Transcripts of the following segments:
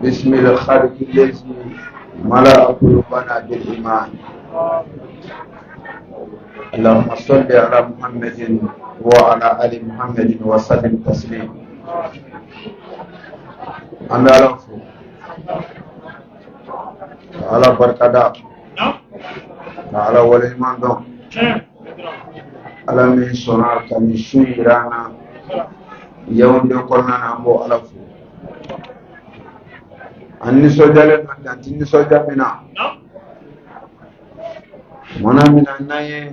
بسم الخالق الذي ملأ قلوبنا بالإيمان. اللهم صل على محمد وعلى آل محمد وسلم تسليما. أنا أعرف على بركة على والإيمان دون على من صنع كمشيرانا يوم يقولنا نبو ألف أني سجل من أنتي سجل منا منا من أناي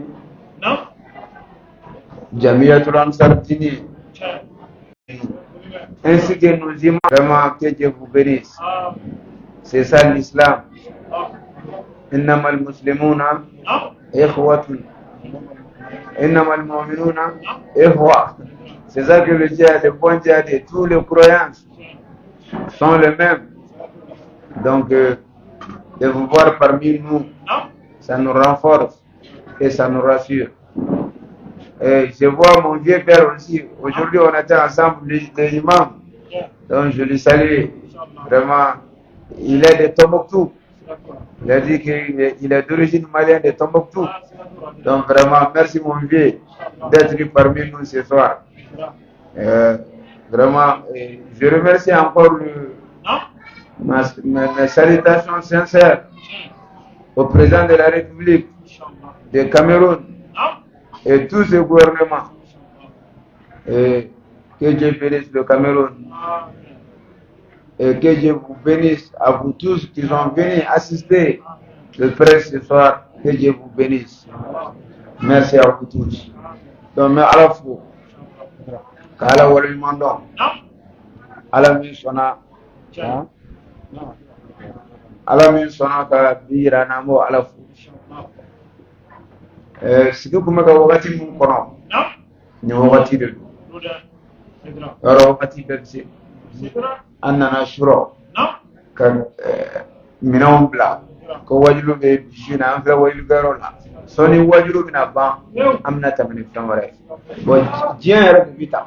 جميع الأنصار ديني ainsi que nous aimons vraiment que Dieu vous bénisse. C'est ça l'islam. إنما المسلمون إخوة إنما المؤمنون إخوة. C'est ça que le Dieu, le bon Dieu dit. Tous les croyants sont les mêmes. Donc, de vous voir parmi nous, ça nous renforce et ça nous rassure. Et je vois mon vieux père aussi. Aujourd'hui, on était ensemble, les imams. Donc, je lui salue. Vraiment, il est de Tombouctou. Il a dit qu'il est d'origine malienne de Tombouctou. Donc, vraiment, merci mon vieux d'être parmi nous ce soir. Vraiment, je remercie encore mes salutations sincères au président de la République de Cameroun et tous ces gouvernements. Et que Dieu bénisse le Cameroun. Et que Dieu vous bénisse à vous tous qui sont venus assister le presse ce soir. Que Dieu vous bénisse. Merci à vous tous. Donc, mais à la fois, Kala wala mandon ala min sona ka bira na mo ala fu siku kuma ka wakati mun kono ni wakati de yaro wakati de si annana shuro ka minawum bla ko wajulu be bishina am fa wajulu garola soni wajulu bina ba amna tamani famare bo jien yara bita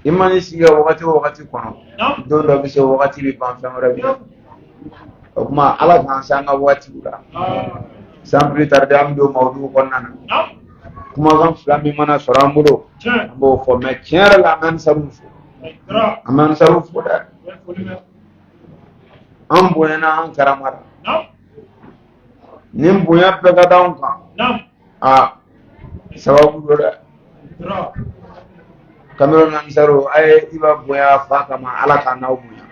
imani siga wakati kono do do bi se wakati bi ban famara bi kuma ala kan sanga wakati ula sans plus tarder am do mawdu konnana kuma kan flami mana sorambulo bo fo me tiara la man sarufu aman sarufu da am bonena an karamara nim boya pega down kan sababu do da Cameroun ansaro ay iba boya fa kama alaka na buya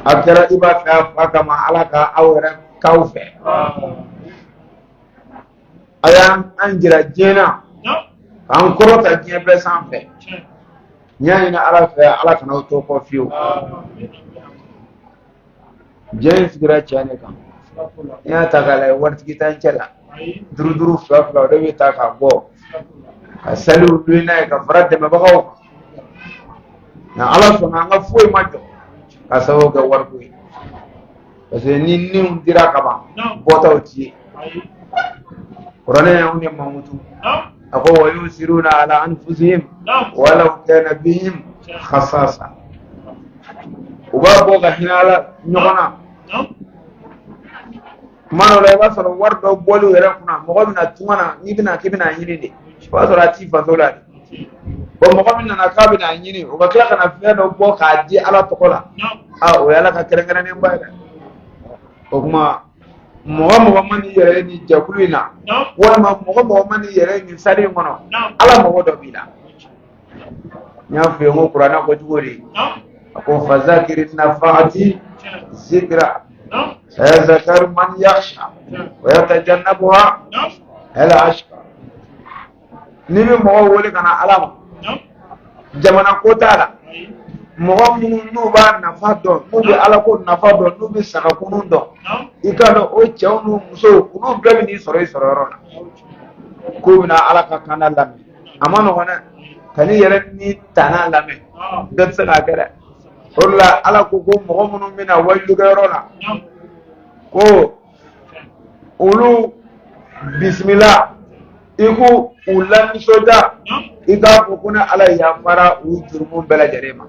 akara iba fa kama alaka awra kaufe aya anjira jena an korota jebe sanfe nyani na alaka na to ko fiu James gira chane kan ya tagala warti kitan chala duru fa da we ta ka go asalu duina ka farade mabagaw na ala so na nga foi majo asawo ga warbu parce ni ndira ka ba bota uti qur'ana ne mamutu ako wayu siruna ala anfusihim walau kana bihim khasasa uba ga hinala nyogona mano la ba so wardo bolu yere kuna mo na tungana ni bina kibina yini de pas sur la tifa sola bon mo min na ka bina yini o ba kala kana fe do bo ka di ala to kola o yala ka kerengana ne mbaga o kuma mo man yere ni jakulina wala mo man yere ni sari ngono ala mo do bila nya fe mo qur'ana ko jugori ko fazakirin nafaati zikra sayazakar man yakhsha wa yatajannabuha ala ashqa ni bi mo wole kana alama jamana ko tala mo nu ba nafa do mo bi ala ko nafa do nu bi saka kunun do ikano o chawnu muso kunu be ni soro rona ko bina ala ka kana lam amano wana kani yere ni tana lame dan saka gara orla ala ko mo munu mina wayu garona ko ulu bismillah iku ulam soda iga kuna ala ya fara ujurmun bela jarema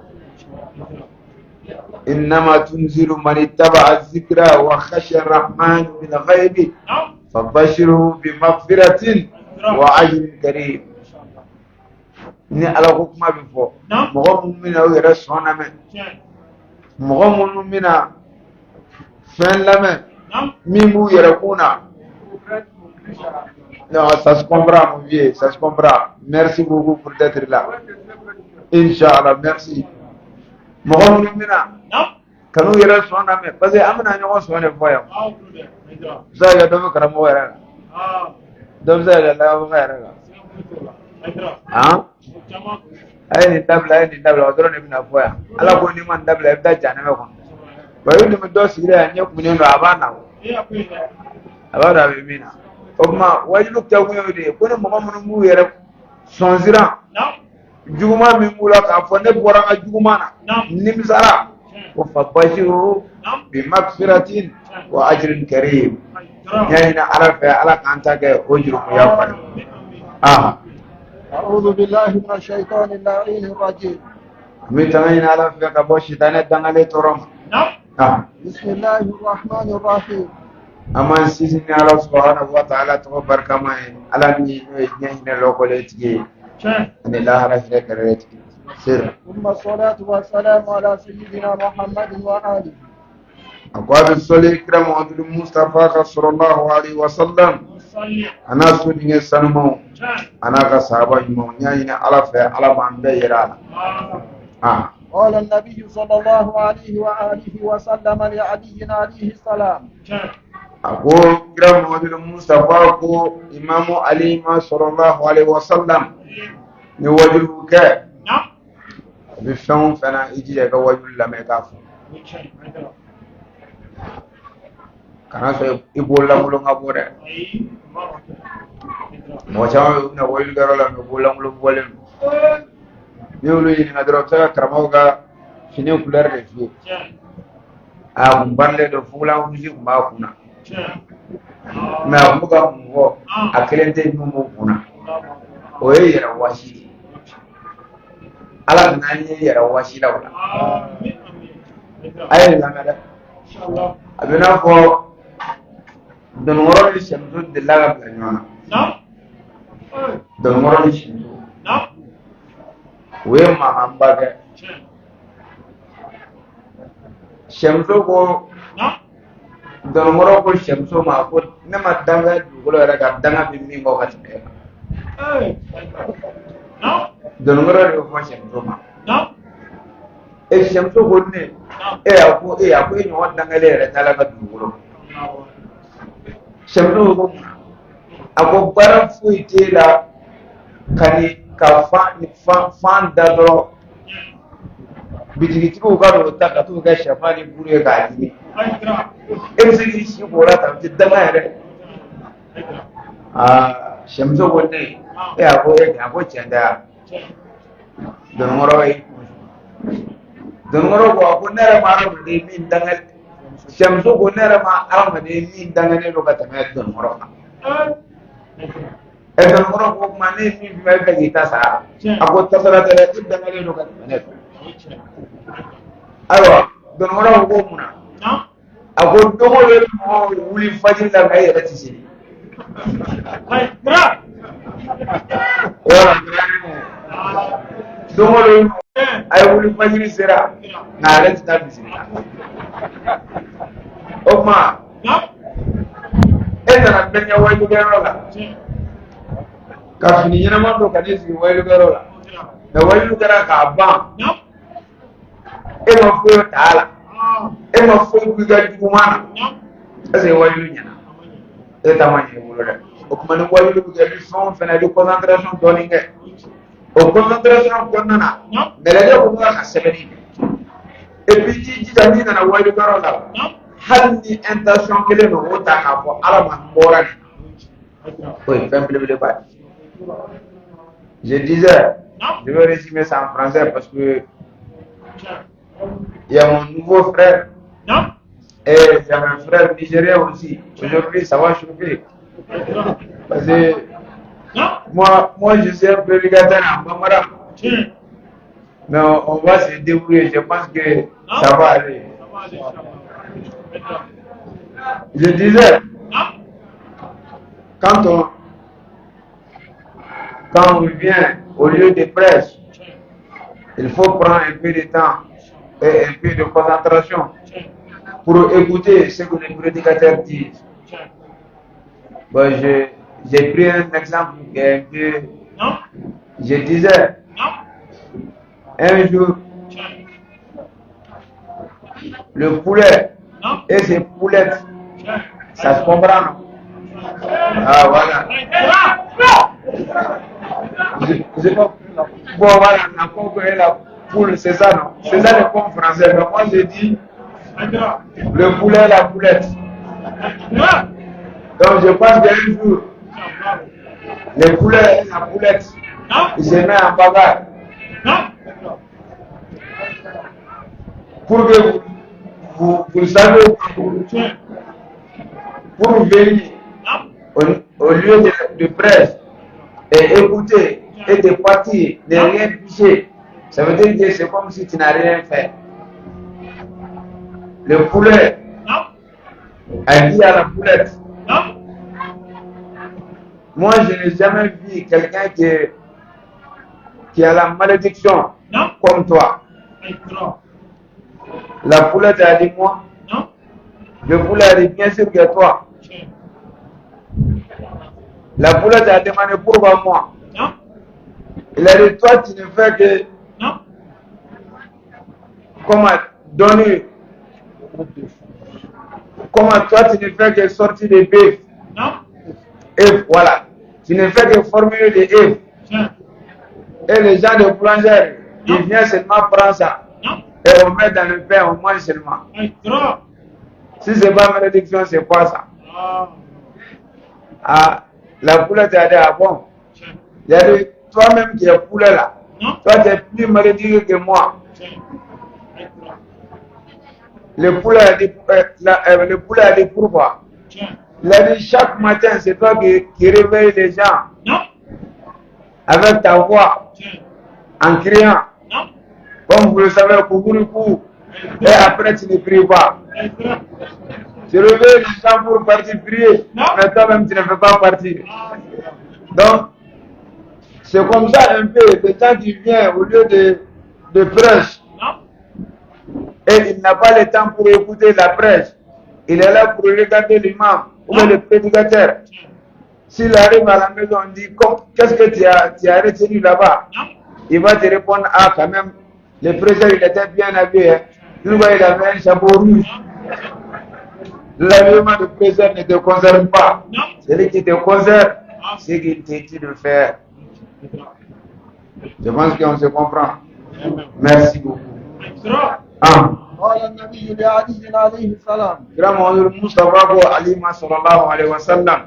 إنما تنزل من اتبع الذكر وخشى الرحمن بالغيب فبشره بمغفرة وأجر كريم. ni ala ko kuma bɛ fɔ mɔgɔ minnu bɛna u yɛrɛ sɔn lamɛn mɔgɔ minnu bɛna fɛn lamɛn min b'u yɛrɛ kun na non ça se comprend mon vieux ça se comprend merci beaucoup pour d'être là inchallah merci mɔgɔ minnu bɛna kanu yɛrɛ sɔn lamɛn parce que an bɛna ɲɔgɔn sɔn de fɔ yan bisa kɛ dɔ bɛ karamɔgɔ yɛrɛ la dɔ bɛ se ka kɛ lagabaga yɛrɛ la han a ye nin dabila o dɔrɔn de bɛna fɔ yan ala ko n'i ma nin dabila i bɛ taa janɛmɛ kɔnɔ wa i dun bɛ dɔ sigilen yan ɲɛ kumunen don a b'a na a b'a dɔn a bɛ min na o tuma wajibi kɛ kun ye o de ye ko ni mɔgɔ minnu b'u yɛrɛ sɔn siran juguman min b'u la k'a fɔ ne bɔra n ka juguman na nimisara ko fa bashiru bi magfiratin wa ajrin karim ɲɛɲini ala fɛ ala k'an ta kɛ o jurumuya falen أعوذ بالله من الشيطان اللعين الرجيم. متعين على فيك بوشتانة دعالي تورم. بسم الله الرحمن الرحيم. أما سيدنا الله سبحانه وتعالى تبارك كمان على نيجي لوكولتي. أن الله رحمه كريتي. سر. ثم الصلاة والسلام على سيدنا محمد وآله. أقوال الصلاة كرام عبد المصطفى صلى الله عليه وسلم. أنا سودين سنمو. أنا كصحابة يمونيا على على من بيرانا. قال النبي صلى الله عليه وآله وسلم لعلي عليه السلام. أقول كرام عبد المصطفى أقول إمام علي صلى الله عليه وسلم يوجهك بفهم فنا يجي كوجه لما يكافو. Karena saya ibulang-ulang apa deh? Macam nak oil garola, ibulang-ulang boleh. Dia ulu ini ngadrop saya keramau ka sini ukular deh tu. Umpan le do fulang uji kumau kuna. Nah muka muka akhirnya tu muka kuna. Oye ya rawasi. Alam nanya ya rawasi lah pula. Ayat yang ada. Abina ko don ngoro ni shamsu de laga banyana don ngoro ni shamsu we ma ambaga shamsu ko don ngoro ko shamsu ma ko ne ma danga dugulo era ga danga bi mi ngo hatbe don ngoro ko shamsu ma e shamsu ko ne e ako nyo danga le era tala ga dugulo shamsu ko ako bara fuite la kani ka fan da do bitigi ko ga do ta ka to ga shafani bure ga ni e sigi shi bora ta ti danga ere shamsu ko ne e ako chenda don ngoro ko ako nere maro de min dangal shamsu ko nere ma arama de min dangane lo kata me don ngoro e don ngoro ko mane min bi ga gita sa ako tasara de dangane lo kata me aywa don ngoro ko muna ako dogo le mo wuli fajin la ga yere ti sini dogo le ay wuli fajin sera na le ta bismillah Oma, ena nanya wailu garola. Kafini yana mando kanisi wailu garola. Na wailu gara kaaba. Ema fuyo taala. Ema fuyo kuiga jumana. Ase wailu nyana. Eta manye mulora. Okumani wailu kuiga bifon fena di concentration doninge. O concentration konnana. Melade kuiga kasebeni. Epiji jitani na wailu garola. Hal ni intention kelen no o ta ka fɔ ala ma bɔra ni o ye fɛn belebeleba je disais je vais résumer ça en français parce que il y a mon nouveau frère et il y a mon frère nigérien aussi aujourd'hui ça va chauffer parce que moi, je suis un prédicateur en Bambara. Mais on va se débrouiller. Je pense que ça va aller. Je disais, quand on vient au lieu de prêche, il faut prendre un peu de temps et un peu de concentration pour écouter ce que les prédicateurs disent. Bon, j'ai pris un exemple un peu. Je disais, un jour, le poulet et ses poulettes, ça se comprend, non? Ah, voilà. Bon, voilà, la coque et la poule, c'est ça, non? C'est ça le point français. Mais moi, j'ai dit le poulet et la poulette. Donc, je pense qu'un jour, le poulet et la poulette, ils se mettent en bagarre. Pour que vous savez, pour venir au lieu de presse et écouter et de partir, de rien toucher, ça veut dire que c'est comme si tu n'as rien fait. Le poulet a dit à la poulette, moi je n'ai jamais vu quelqu'un qui a la malédiction comme toi. La poulette a dit moi. Le poulet a dit bien sûr que toi. La poulette a demandé pourquoi moi. Il a dit toi tu ne fais que comment donner. Comment toi tu ne fais que sortir des bœufs. Et voilà. Tu ne fais que formuler des œufs. Et les gens de boulangère, ils viennent seulement prendre ça. Et on met dans le pain, on mange seulement. Si ce n'est pas malédiction, c'est quoi ça? Ah, la poulette a dit, ah bon. Il a dit, toi-même qui es poulet là, toi tu es plus malédique que moi. Le poulet a dit pourquoi? Il a dit, chaque matin, c'est toi qui réveille les gens avec ta voix en criant. Comme vous le savez, coucou, et après tu ne pries pas. Tu réveilles les gens pour partir prier, mais toi-même tu ne fais pas partir. Donc, c'est comme ça un peu, le temps qui vient au lieu de prêche, et il n'a pas le temps pour écouter la prêche, il est là pour regarder l'imam ou le prédicateur. S'il arrive à la maison, on dit, qu'est-ce que tu as retenu là-bas? Il va te répondre, ah quand même, le président il était bien habillé, hein. Il avait un chapeau rouge. L'habillement du président ne te concerne pas. Celui qui te concerne, c'est qu'il te dit de faire. Je pense qu'on se comprend. Merci beaucoup. قال النبي لعلي عليه السلام Grand Mustafa Ali sallallahu alayhi wa sallam.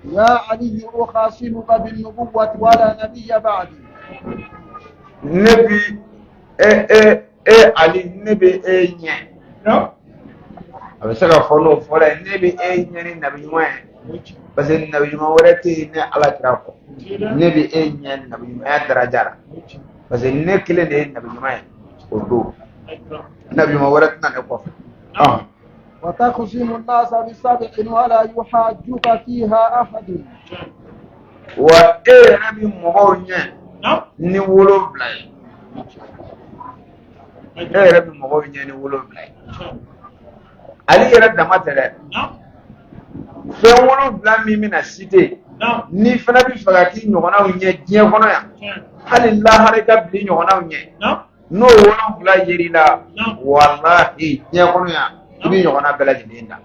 يا علي أخاصمك بالنبوة ولا نبي بعدي. Nebi Ali nebi nye. A bɛ se ka fɔ n'o fɔra ye ne bɛ e ɲɛ ni nabi ɲuman ye parce que nabi ɲuman wɛrɛ tɛ yen ne ala kira kɔ ne bɛ e ɲɛ nabi ɲumanya daraja la parce que ne kelen de ye nabi ɲuman ye o don nabi ɲuman wɛrɛ tɛna ne kɔfɛ. وتخصم الناس بسبع ولا يحاجك فيها أحد. wa e yɛrɛ bɛ mɔgɔw ɲɛ ni 7 ye e yɛrɛ bɛ mɔgɔw ɲɛ ni 7 ye. Ali yɛrɛ dama tɛ dɛ fɛn 7 min bɛna cité ni fana bɛ fɛ ka k'i ɲɔgɔnnaw ɲɛ diɲɛ kɔnɔ yan hali lahara i ka bili ɲɔgɔnnaw ɲɛ n'o 7 yer'i la walahi diɲɛ kɔnɔ yan i bɛ ɲɔgɔnna bɛɛ lajɛlen da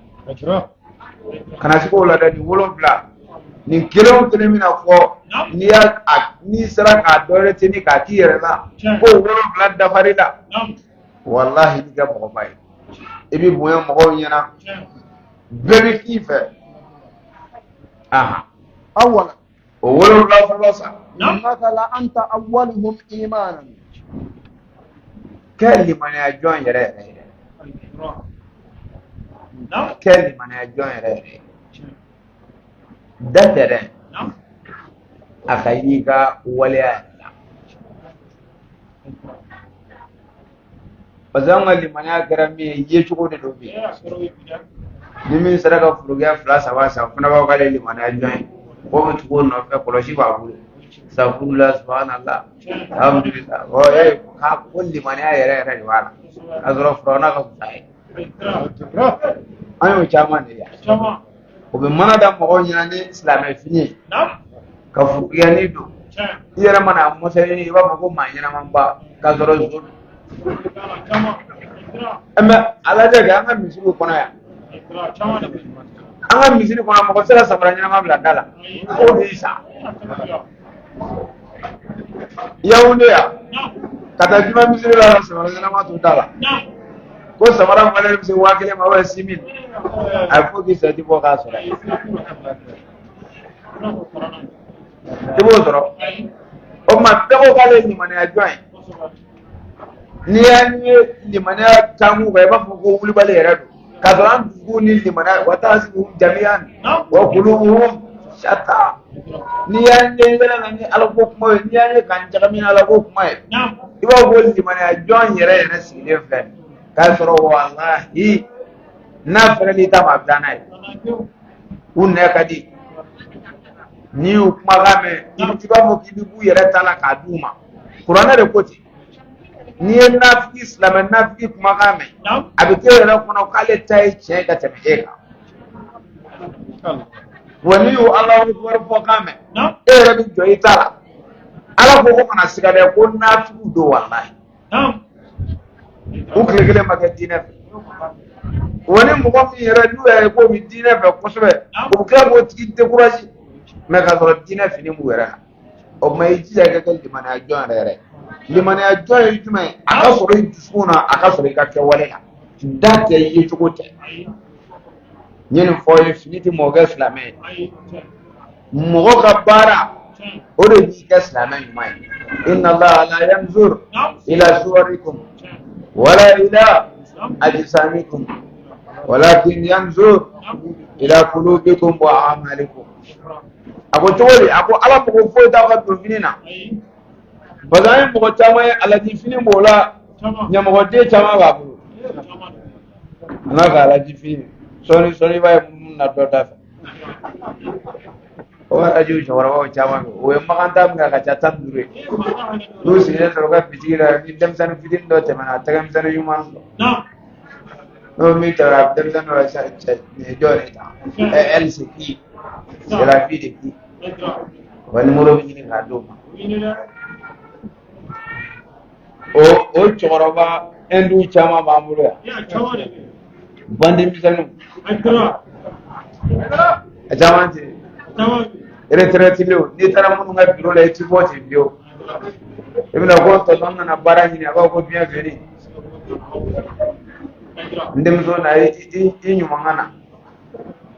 kana se k'o la dɛ nin 7 nin kelen o kelen bɛna fɔ n'i sera k'a dɔ wɛrɛ teni k'a k'i yɛrɛ la k'o 7 dafar'i la walahi n'i ka mɔgɔba ye. I bɛ bonya mɔgɔw ɲɛna bɛɛ bɛ k'i fɛ. أولا o 7 fɔlɔ sa. إنك لأنت أولهم إيمانا. Kɛ limaniya jɔn yɛrɛ yɛrɛ ye. Kɛ limaniya jɔn yɛrɛ yɛrɛ ye. Da tɛ dɛ akayiga waliya bazanga limana garami yechuko de dobi nimi saraka furuga flasa wasa kuna ba kale limana join ko mutugo no fe koloshi ba bulu sabullah subhanallah alhamdulillah o ka kulli limana yere wala azra frona ka sai ayo chama ne ya o be mana da mo nyane islamai fini ka furuga ni do yere mana mo sai ba ko manyana mamba ka zoro zoro amma ala daga an misiri kono ya an misiri kono mo ko sera sabara nyana mabla dala ko isa yaunde ya kata jima misiri la sabara nyana ma to dala ko sabara male se wakile ma wa simin ay ko ki sa tipo ka sora tipo soro o ma pego kale ni mane ajoin ni yani limana tamu ba ba ko wuli bale yara do kazaran dugu ni limana wata su jami'an wa qulubuhum shatta ni yani ngala ni alako kuma ni yani kan jagami alako kuma iba go limana jon yara yana sile flan ka soro wallahi na fere ta mabdana unne kadi ni kuma game ibtiba mo kibu yara tala kaduma qur'ana de koti ni nafiki islam nafiki kuma game abike ran kuna kale tai ce ga tabi'eka wani yu Allah akbar fo game rabi joyi tara ala ko kana siga de ko nafiku do wallahi o kele maka dina wani mu ko mi yara duwa ko mi dina be ko sobe o ka mo tigi de courage me ka so dina fini mu wera o mai ji ga gal di mana jon rere limana ya joy jume aka soro dusuna aka soro ka ke wale date yi tugote nyen foye finiti mo ga islamé mo ga bara o de ji ga islamé mai inna allaha la yanzur ila suwarikum wala ila ajsamikum walakin yanzur ila qulubikum wa a'malikum ako tole ako ala ko fo da ka do finina bazan mo chama alaji fini mola nyamo ko de chama babu na ga alaji fini soni ba na dota o aju jawara o chama o makanta mga ka chatan dure do sire to ga bitira ni dem san fitin do te mana tagam san yuman no mi tara dem san wa sa ne dole ta LCP c'est la vie de qui wani muro bi ni ga do o choroba endu chama mamuru ya bande misanu ajamanti retraite lo ni tara mun nga biro la ti boti bio ibna ko to donna na barani na ba ko bien veni ndem zo na i nyuma ngana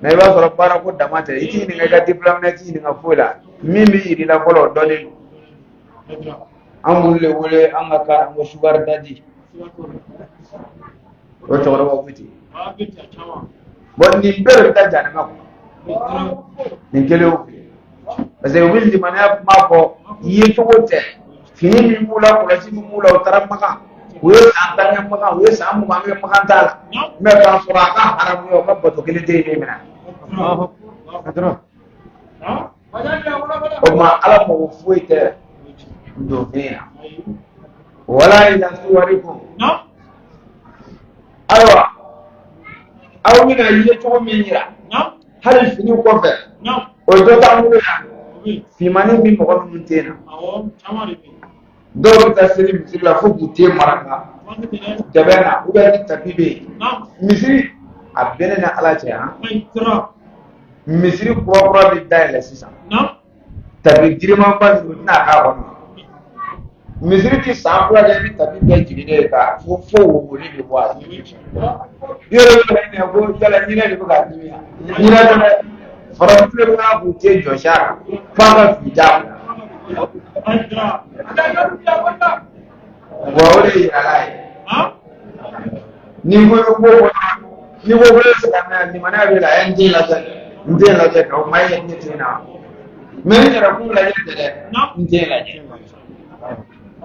na ba so bara ko damata iti ni nga diploma na ti ni nga fola mimi iri la ko lo dole amul le wole angaka ngo sugar daddy o to ro wuti bon ni ber ta jana mako ni kele o parce que wil di mana mako yi to wote fini mi mula ko la ci mula o taramaka we antanya maka we samu ma me maka tala me ka suraka haram yo ko to kele de ni mina adro o ma ala mo fuite dunia wala ila suwarikum aywa aw mina yiye to minira hal fini ko fe o do ta mu ya fi mani mi mo ko mun tena do ta siri misila fu bute maraka dabena u ga tabibe misiri abene na ala ce ha misiri ko bi dai sisa tabi dirima ba na ka ko misiri ki sampla de bi tabi be jigine ka fo wo ni bi wa yoro ne ko yala ni ne ko ka ni ni na ne faranse ko na ku te jo sha fa ka fi ja wa ore alai ni ko se ka na ni mana bi la en di la ta ko mai ni tina Mais il y a beaucoup de gens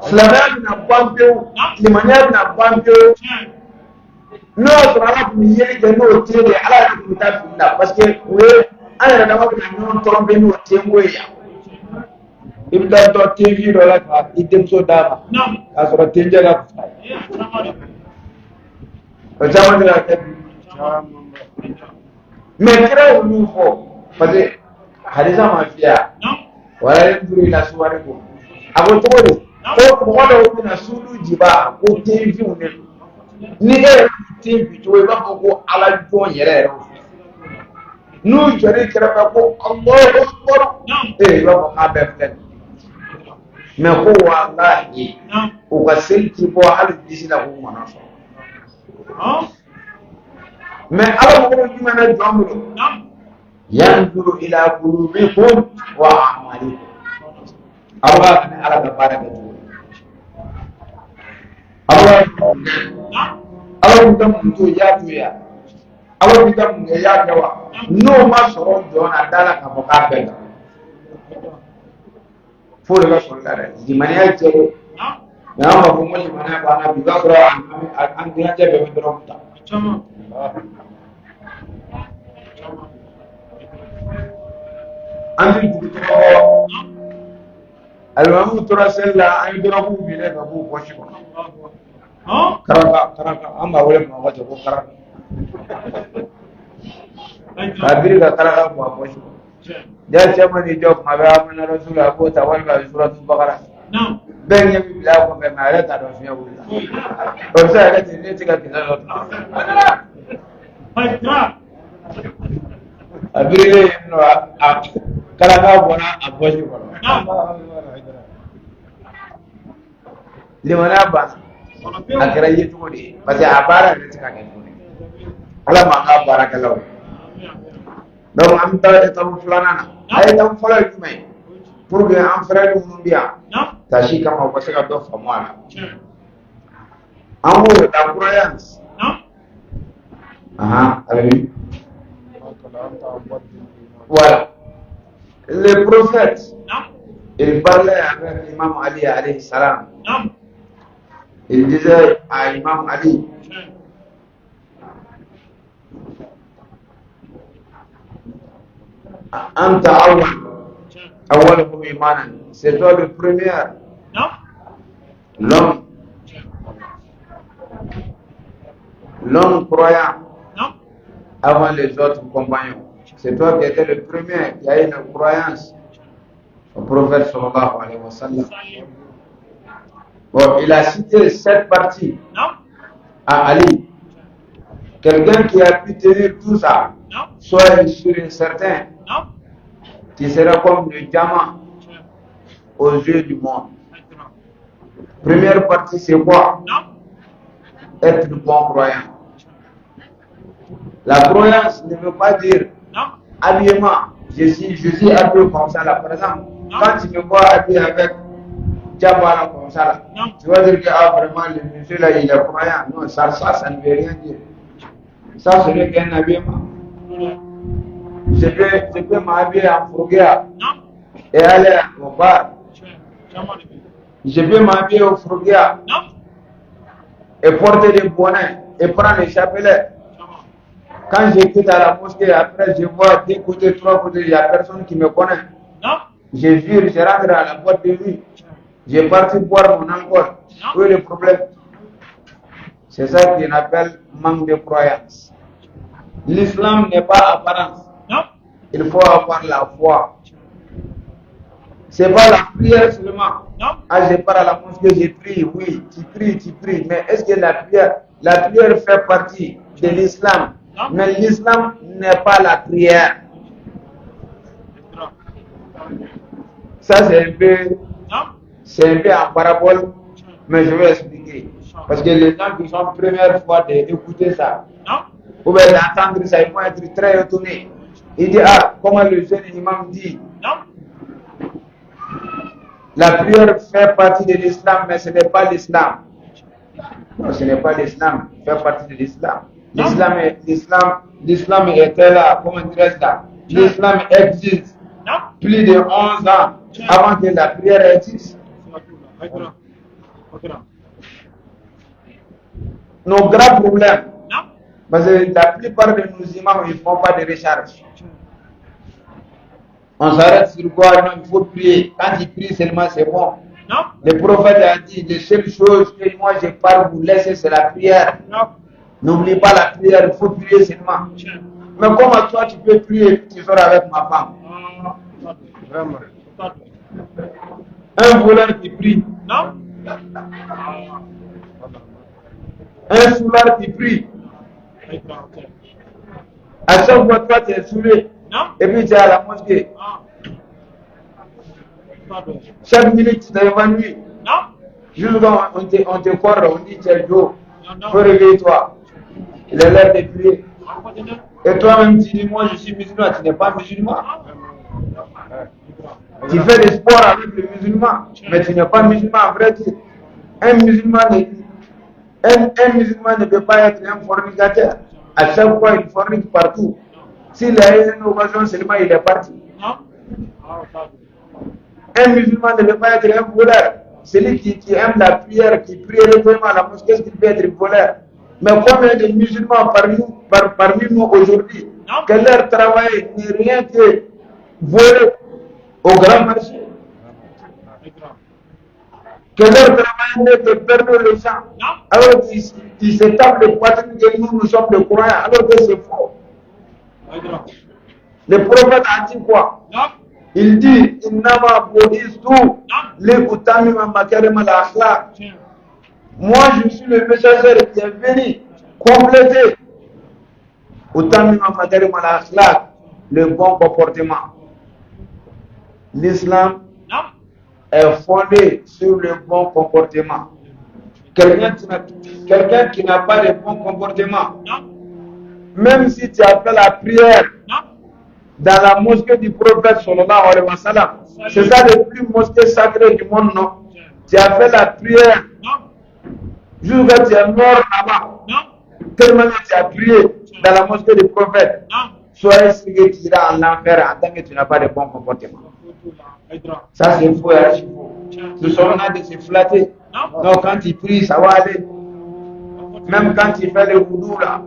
Slavia na bambeu, limania na bambeu. No, sera pour y aller de nos tiers à la députation parce que oui, à la dame qui nous tombe nous témoins. Il doit être TV dans la carte, il t'aime so d'aba. À sera ténger la. Jamais de la tête. Mais très nouveau, parce que Hadisa mafia. Voilà une la soirée. Avant tout, ko mɔgɔ dɔw bɛna sulu jiba ko denfinw de don ni e yɛrɛ bɛ den bi cogo i b'a fɔ ko ala jɔn yɛrɛ n'u jɔr'i kɛrɛfɛ ko Allahu Akbar i b'a fɔ k'a bɛɛ filɛ mais ko walahi u ka seli ti bɔ hali disi la k'u mana sɔrɔ mais ala mago bɛ jumɛn na jɔn bolo yanzuru ila qulubikum wa a'malikum aw b'a ni ala ka baara kɛ cogo Allah kita munto ya tuya Allah kita munto ya jawa no ma soro jona dala ka boka bela fo le so la di mania je na ma ko mo mania ba na bi ba ko an dia je be do ta an di ko almamu turasella an do ko bi le ka bu ko shi ko karaka amba wale ma waje ko karaka kabiri ka karaka ko aposhi ja chama ni job ma ba mana rasul ko tawal ba suratul baqara ben yabi bila ko be ma ta do fiya wala o sa ga ti ne ti ka tinalo kabiri le no karaka bona aposhi ko limana ba a kɛra ye cogo di parce que a baara yɛrɛ tɛ ka kɛ tuguni ala ma ka baarakɛlaw donc an bɛ taa étape filanan na a étape fɔlɔ ye jumɛn ye pour que an frère minnu bɛ yan tasi kama u ka se ka dɔ faamu a la an b'o de la croyance allez voilà les prophètes ils parlaient avec l'imam Ali alayhi salam. Il disait à Imam Ali, Anta awwaluhum imanan, c'est toi le premier. L'homme croyant avant les autres compagnons. C'est toi qui étais le premier qui a eu une croyance au prophète sallallahu alayhi wa sallam. Bon, il a cité cette partie à Ali. Quelqu'un qui a pu tenir tout ça, soit sur un certain, qui sera comme le diamant aux yeux du monde. Première partie, c'est quoi? Être bon croyant. La croyance ne veut pas dire habillement. Je suis habillé comme ça là. Par exemple, quand tu me vois habillé avec Djabala comme ça là, tu vas dire que vraiment le monsieur là il est croyant. Non, ça ne veut rien dire. Ça ce n'est qu'un habillement. Je peux m'habiller en fourrière et aller au bar. Je peux m'habiller au fourrière et porter des bonnets et prendre les chapelets. Quand je quitte à la mosquée, après je vois deux côtés, trois côtés, il n'y a personne qui me connaît. Je vire, je rentre à la boîte de nuit. Je parti boire mon alcool. Où est le problème? C'est ça qu'on appelle manque de croyance. L'islam n'est pas apparence. Il faut avoir la foi. C'est pas la prière seulement. Ah, je pars à la mosquée, je prie, oui, tu pries. Mais est-ce que la prière fait partie de l'islam? Mais l'islam n'est pas la prière. Ça c'est un peu en parabole, mais je vais expliquer. Parce que les gens qui sont première fois d'écouter ça, ou bien d'entendre ça, ils vont être très étonnés. Il dit, comment le jeune imam dit, la prière fait partie de l'islam, mais ce n'est pas l'islam. Non, ce n'est pas l'islam, fait partie de l'islam. L'islam était là, comment dirais-je ça? L'islam existe plus de 11 ans avant que la prière existe. Nos grands problèmes, parce que la plupart de nos imams, ils ne font pas de recharge. On s'arrête sur quoi? Non, il faut prier. Quand il prie seulement, c'est bon. Le prophète a dit, les seules choses que moi je parle vous laisser, c'est la prière. N'oublie pas la prière, il faut prier seulement. Mais comment toi tu peux prier, tu sors avec ma femme? Un voleur qui prie. Un soulard qui prie. À chaque fois, toi tu es saoulé. Et puis tu es à la mosquée. Chaque minute tu t'évanouis. Jusqu'à on te corre, on dit tu es d'eau. Faut réveiller-toi. Il est l'heure de prier. Et toi-même tu dis moi je suis musulman, tu n'es pas musulman. Tu fais des sports avec les musulmans, mais tu n'es pas musulman à vrai dire. Un musulman ne peut pas être un fornicateur. À chaque fois il fornique partout. S'il a eu une occasion seulement il est parti. Un musulman ne peut pas être un voleur. Celui qui aime la prière, qui prie régulièrement à la mosquée, est-ce qu'il peut être voleur? Mais combien de musulmans parmi nous aujourd'hui, que leur travail n'est rien que voler au grand marché, que leur travail n'est que perdre les gens, alors qu'ils se tapent les poitrines que nous sommes des croyants, alors que c'est faux. Le prophète a dit quoi? Il dit, Innama bu'istu li utammima makarim al-akhlaq. Moi, je suis le messager qui est venu compléter utammima makarim al-akhlaq, le bon comportement. L'islam est fondé sur le bon comportement. Quelqu'un qui n'a pas de bon comportement, même si tu as fait la prière dans la mosquée du prophète sallallahu alayhi wa sallam, c'est ça le plus mosquée sacrée du monde, non? Tu as fait la prière jusqu'à tu es mort là-bas, tellement que tu as prié dans la mosquée du prophète. Soyez sûr que tu iras en enfer en tant que tu n'as pas de bon comportement. Ça c'est faux et archi faux. Nous sommes là de se flatter. Donc quand tu pries, ça va aller. Même quand tu fais le voodoo là,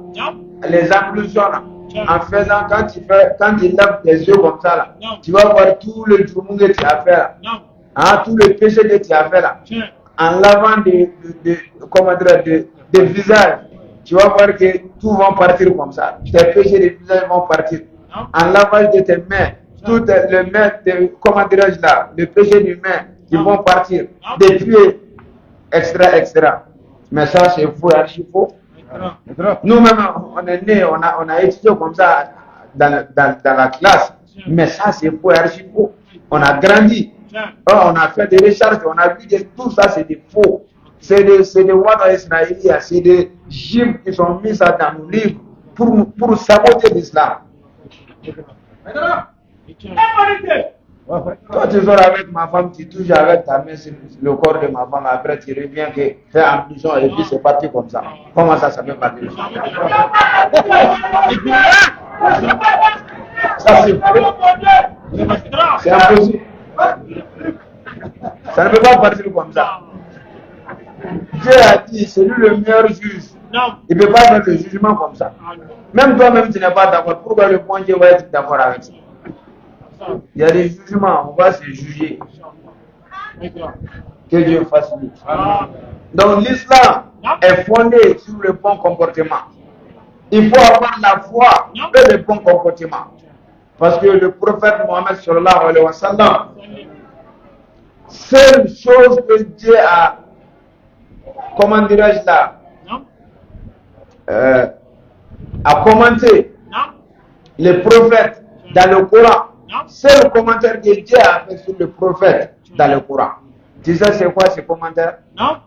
les ablutions là, en faisant, quand tu lèves tes yeux comme ça là, tu vas voir tout le djoumou que tu as fait là. Tout le péché que tu as fait là. En lavant des visages, tu vas voir que tout va partir comme ça. Tes péchés de visage vont partir. En lavage de tes mains, tout le main, le péché du main, ils vont partir. Des pieds, etc. Mais ça, c'est faux, archi faux. Nous-mêmes, on est nés, on a étudié comme ça dans la classe. Mais ça, c'est faux, archi faux. On a grandi. On a fait des recherches, on a vu que tout ça, c'est des faux. C'est des Wada israéliens, c'est des juifs qui sont mis ça dans nos livres pour saboter l'islam. Toi, tu sors avec ma femme, tu touches avec ta main sur le corps de ma femme, après tu reviens que fais ablution et puis c'est parti comme ça. Comment ça peut partir? Ça c'est impossible. Ça ne peut pas partir comme ça. Dieu a dit, c'est lui le meilleur juge. Il ne peut pas faire le jugement comme ça. Même toi-même, tu n'es pas d'accord. Pourquoi le bon Dieu va être d'accord avec ça? Il y a des jugements, on va se juger. Que Dieu facilite. Donc l'islam est fondé sur le bon comportement. Il faut avoir la foi et le bon comportement. Parce que le prophète Mohammed sallallahu alayhi wa sallam, seule chose que Dieu a, comment dirais-je là, a commenté les prophètes dans le Coran. C'est le commentaire que Dieu a fait sur le prophète dans le Coran. Tu sais c'est quoi ce commentaire? Non.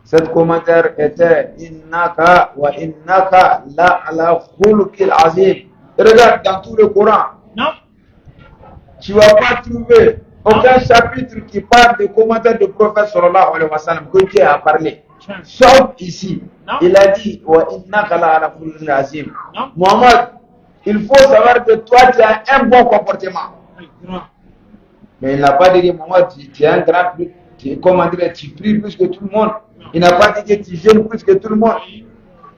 Cet commentaire était Innaka wa innaka la ala khuluqil azim. Regarde dans tout le Coran. Non. Tu ne vas pas trouver aucun chapitre qui parle des commentaires du prophète sallallahu alayhi wa sallam que Dieu a parlé. Sauf ici. Il a dit wa innaka la ala khuluqil azim. Muhammad, il faut savoir que toi tu as un bon comportement. Mais il n'a pas dit que moi, tu es un grand, comment dire, tu pries plus que tout le monde. Il n'a pas dit que tu gênes plus que tout le monde.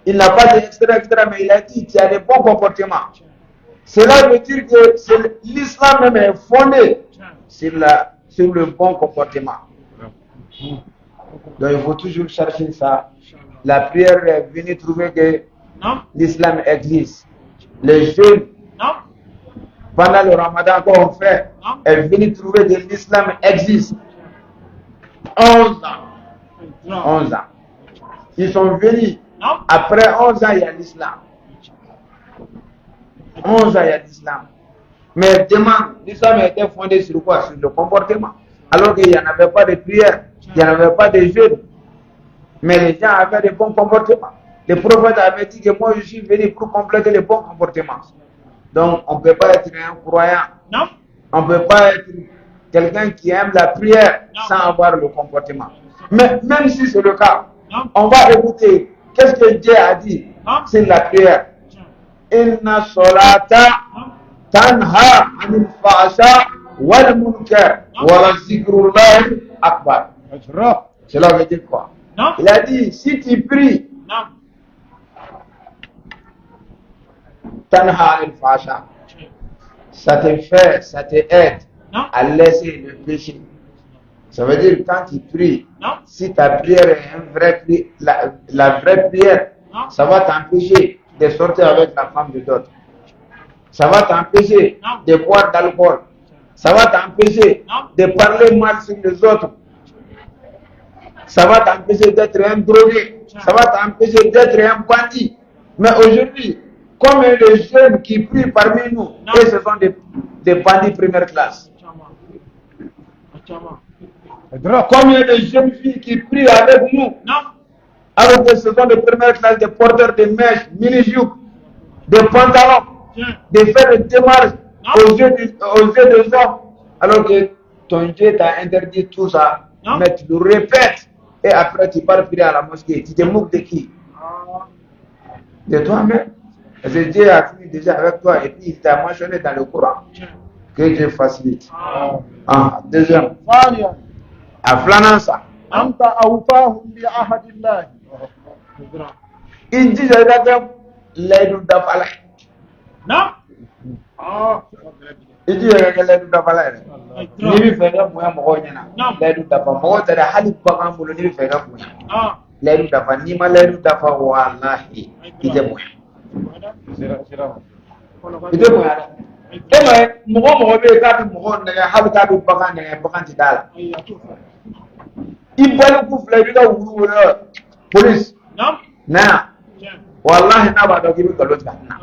Il n'a pas dit etc., mais il a dit que tu as des bons comportements. Cela veut dire que l'islam même est fondé sur le bon comportement. Donc il faut toujours chercher ça. La prière est venue trouver que l'islam existe. Les jeunes, pendant le ramadan qu'on fait, est venue trouver que l'islam existe. 11 ans. 11 ans. Ils sont venus. Après 11 ans, il y a l'islam. 11 ans, il y a l'islam. Mais demande, l'islam était fondé sur quoi? Sur le comportement. Alors qu'il n'y en avait pas de prière, il n'y en avait pas de jeûne. Mais les gens avaient de bons comportements. Le prophète avait dit que moi je suis venu pour compléter les bons comportements. Donc on ne peut pas être un croyant. On ne peut pas être quelqu'un qui aime la prière sans avoir le comportement. Mais même si c'est le cas, on va écouter qu'est-ce que Dieu a dit sur la prière. Inna solata tanha anil fahsha wal munkar wa la zikrullahi akbar. Cela veut dire quoi? Il a dit, si tu pries, tanha anil fahsha, ça te fait, ça te aide à laisser le péché. Ça veut dire quand tu pries, si ta prière est la vraie prière, ça va t'empêcher de sortir avec la femme de d'autres. Ça va t'empêcher de boire d'alcool. Ça va t'empêcher de parler mal sur les autres. Ça va t'empêcher d'être un drogué. Ça va t'empêcher d'être un bandit. Mais aujourd'hui, combien de jeunes qui prient parmi nous, et ce sont des bandits première classe. Combien de jeunes filles qui prient avec nous, alors que ce sont des premières classes, des porteurs de mèches, mini-jupes, des pantalons, de faire des démarches aux yeux des hommes, alors que ton Dieu t'a interdit tout ça, mais tu le répètes, et après tu pars prier à la mosquée. Tu te moques de qui? De toi-même. Parce que Dieu a fini déjà avec toi, et puis il t'a mentionné dans le Coran. Que Dieu facilite. Deuxième. Aflanansa. Anta awfahum bi ahadillah. Il dit l'aide d'Afala. Il dit l'aide d'Afala. Ni bi fega moya mo nyana. L'aide d'Afa mo ta da hali bagan bolo ni bi fega moya. L'aide d'Afa ni ma l'aide d'Afa wallahi. Ide moya. Ide moya. Ema mo be ka bi mo na hali ka bi bagan ti dala. Ibali ku fila bi ka wulu wala police na wallahi na ba da gibi ka lotka na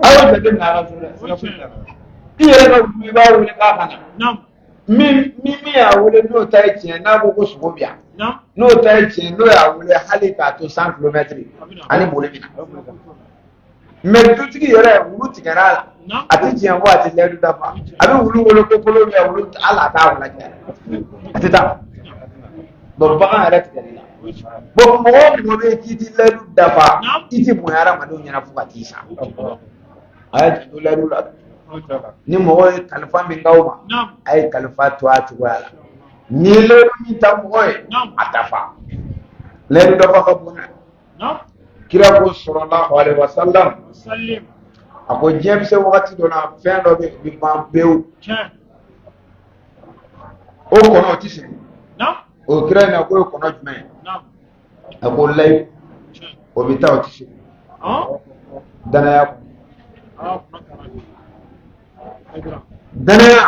ayo da din na iya ka wulu ba wulu ka kana mi ya wulu no tai ti na bo ko sugo bia no tai ti no ya wulu halika to 100 km ani bole bi mais tutigi yɛrɛ wulu tigɛra la a tɛ tiɲɛ ko a tɛ lɛdu dafa a bɛ wulu wolo ko kolo bɛ wulu ala t'a wula kɛ a tɛ taa donc bagan yɛrɛ tigɛli la bon mɔgɔ o mɔgɔ bɛ k'i ti lɛdu dafa i ti bonya hadamadenw ɲɛna fo ka t'i sa a y'a janto lɛdu la ni mɔgɔ ye kalifa min k'aw ma a ye kalifa to a cogoya la ni ye lɛdu min ta mɔgɔ ye a dafa lɛdu dafa ka bonya. Kira ko sallallahu alaihi wasallam a ko diɲɛ bɛ se wagati dɔ la fɛn dɔ bɛ ban pewu o kɔnɔ o tɛ sigi o kira in na ko ye kɔnɔ jumɛn ye a ko layi o bɛ taa o tɛ sigi danaya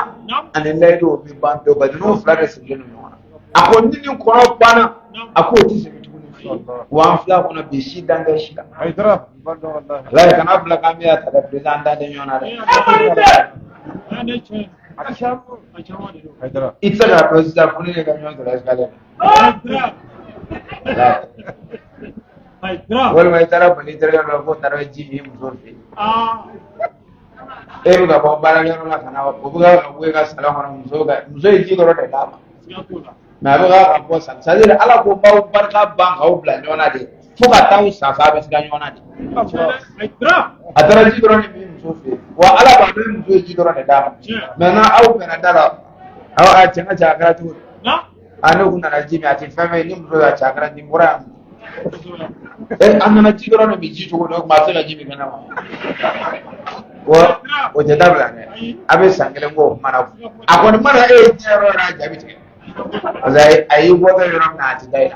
ani layidu o bɛ ban pewu parce que n'o fila de sigilen don ɲɔgɔn na a ko ni nin kɔnɔ banna a ko o tɛ sigi. Wan fila kɔnɔ bi si dan tɛ si la. Ala kana fila kan bɛ yan ta dɛ président dan tɛ ɲɔgɔn na dɛ. I tɛ se k'a dɔn sisan fo ne de ka ɲɔgɔn sɔrɔ escalier la. Walima i taara bali i terikɛ dɔ la k'o taara ji min muso fɛ yen. E bɛ ka bɔ baarakɛyɔrɔ la ka na o bɛ ka bɔ i ka salon kɔnɔ muso ye ji dɔrɔn de d'a ma. Mais a bɛ ka bɔ sa c'est-à-dire ala ko baw barika ban k'aw bila ɲɔgɔn na de fo ka taa sasa bɛ siga ɲɔgɔn na de a taara ji dɔrɔn de b'i muso fɛ wa ala b'a dɔn muso ye ji dɔrɔn de d'a ma maintenant aw bɛnna da la aw a cɛ ka cɛ a kɛra cogo di ne kun nana ji min a tɛ fɛn fɛn ni muso y'a cɛ a kɛra ji bɔra yan a nana ji dɔrɔn de bɛ ji cogo di o tuma a tɛ se ka ji min kɛnɛ ma o tɛ dabila dɛ a bɛ san kelen k'o kuma na a kɔni mana e ye diɲɛ yɔrɔ yɔrɔ a jaabi tigɛ parce que a y'i bɔtɔ yɔrɔ min na a tɛ da i la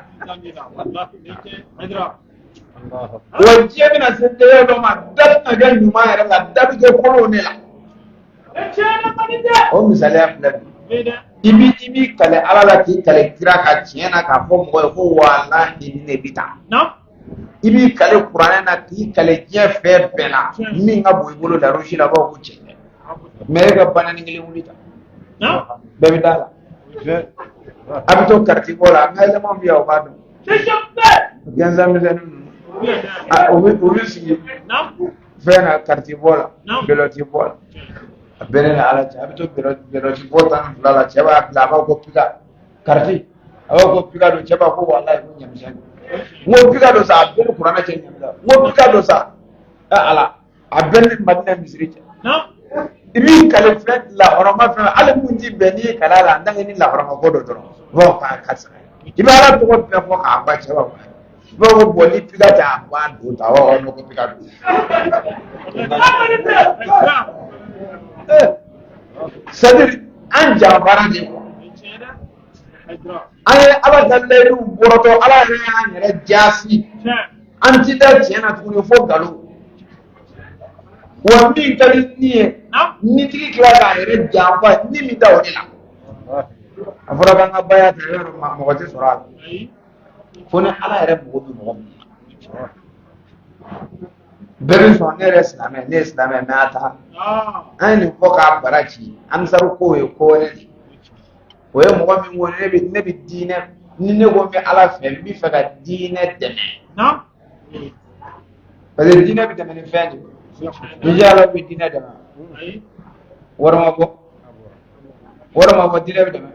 wa diɲɛ bɛna se den dɔ ma da bɛna kɛ ɲuman yɛrɛ la da bɛ kɛ kɔlɔn ne la o misaliya filɛ nin i b'i kale ala la k'i kale kira ka tiɲɛ na k'a fɔ mɔgɔ ye ko walahi ne bɛ taa i b'i kale kuranɛ na k'i kale diɲɛ fɛn bɛɛ la min ka bon i bolo darusi la b'aw ko cɛ mais e ka banani kelen wuli ta bɛɛ bɛ da la a bɛ to kariti bɔ la nka yɛlɛma min o b'a dɔn gɛnzamisɛnnin ninnu o bɛ sigi fɛn na kariti bɔ la bɛlɔti bɔ la a bɛɛ ne na ala cɛ a bɛ to bɛlɔti bɔ tan ni fila la cɛ b'a bila a b'a ko pika kariti a b'a ko pika don cɛ b'a ko walayi ko ɲɛmisɛnnin n ko pika dɔ sa a bɛɛ ni kuranɛ cɛ ɲɛmisa n ko pika dɔ sa ala a bɛɛ ni madinɛ misiri cɛ i b'i kale fɛn lahɔrɔma fɛn hali mun ti bɛn n'i ye kala la an ni lahɔrɔma ko dɔ dɔrɔn bɔn k'a ka sa i bɛ ala tɔgɔ bɛɛ fɔ k'a ba cɛ ba i b'a fɔ bɔn ni pika tɛ a b'a don ta wa n'o ko pika don c'est-à-dire an janfara de quoi an ye ala ka layidu bɔrɔtɔ ala yɛrɛ y'an yɛrɛ jaasi an ti da tiɲɛ na tuguni fo nkalon wa min ka di ni ye ni tigi tila k'a yɛrɛ janfa ni min da o de la a fɔra k'an ka baya ta yɔrɔ mɔgɔ tɛ sɔrɔ a la fo ni ala yɛrɛ mɔgɔ bɛ mɔgɔ min bɛɛ bɛ sɔn ne yɛrɛ silamɛ ne ye silamɛ mɛ a ta an ye nin fɔ k'a bara ci amisaru ko ye ko wɛrɛ de o ye mɔgɔ min ko ne bɛ diinɛ ni ne ko n bɛ ala fɛ n bɛ fɛ ka diinɛ dɛmɛ parce que diinɛ bɛ dɛmɛ ni fɛn de ye ni ala bɛ diinɛ dɛmɛ wari ma bɔ diinɛ bɛ dɛmɛ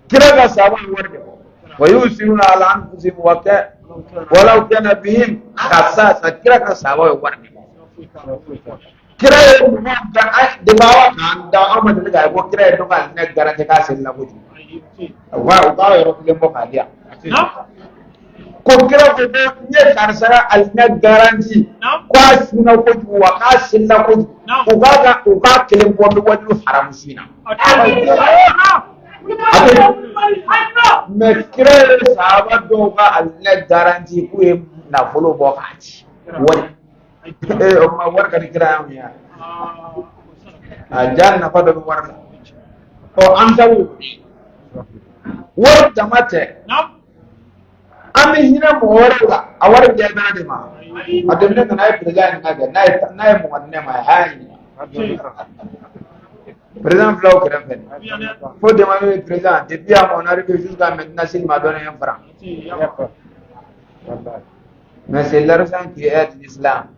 kira ka sahaba ye wari de bɔ wa yusiruna ala anfusihim walau kana bihim khasasa kira ka sahaba ye wari de bɔ kira ye mɔgɔ de b'a kan da an ma deli k'a ye ko kira ye dɔ ka ne garanti k'a selila kojugu u k'a yɔrɔ kelen bɔ k'a di yan ko kira ko n ye karisa ka alinɛ garanti k'a sunna kojugu wa k'a selila kojugu u k'a kelen bɔ n bɛ wajulu haramu su in na mais kira ye sahaba dɔw ka alinɛ garanti k'u ye nafolo bɔ k'a ci wari o ma wari ka di kira y'anw ye a ja nafa dɔ bɛ wari la an taw wari dama tɛ an bɛ hinɛ mɔgɔ wɛrɛ la a wari bɛɛ bɛna de ma a dɛmɛ nana ye président ɲininka kɛ n'a ye mɔgɔ di ne ma a y'a ɲininka président filaw kɛrɛfɛ fo demande le président depuis à mon arrivée jusqu'à maintenant s'il m'a donné un franc mais c'est l'argent qui aide l'islam.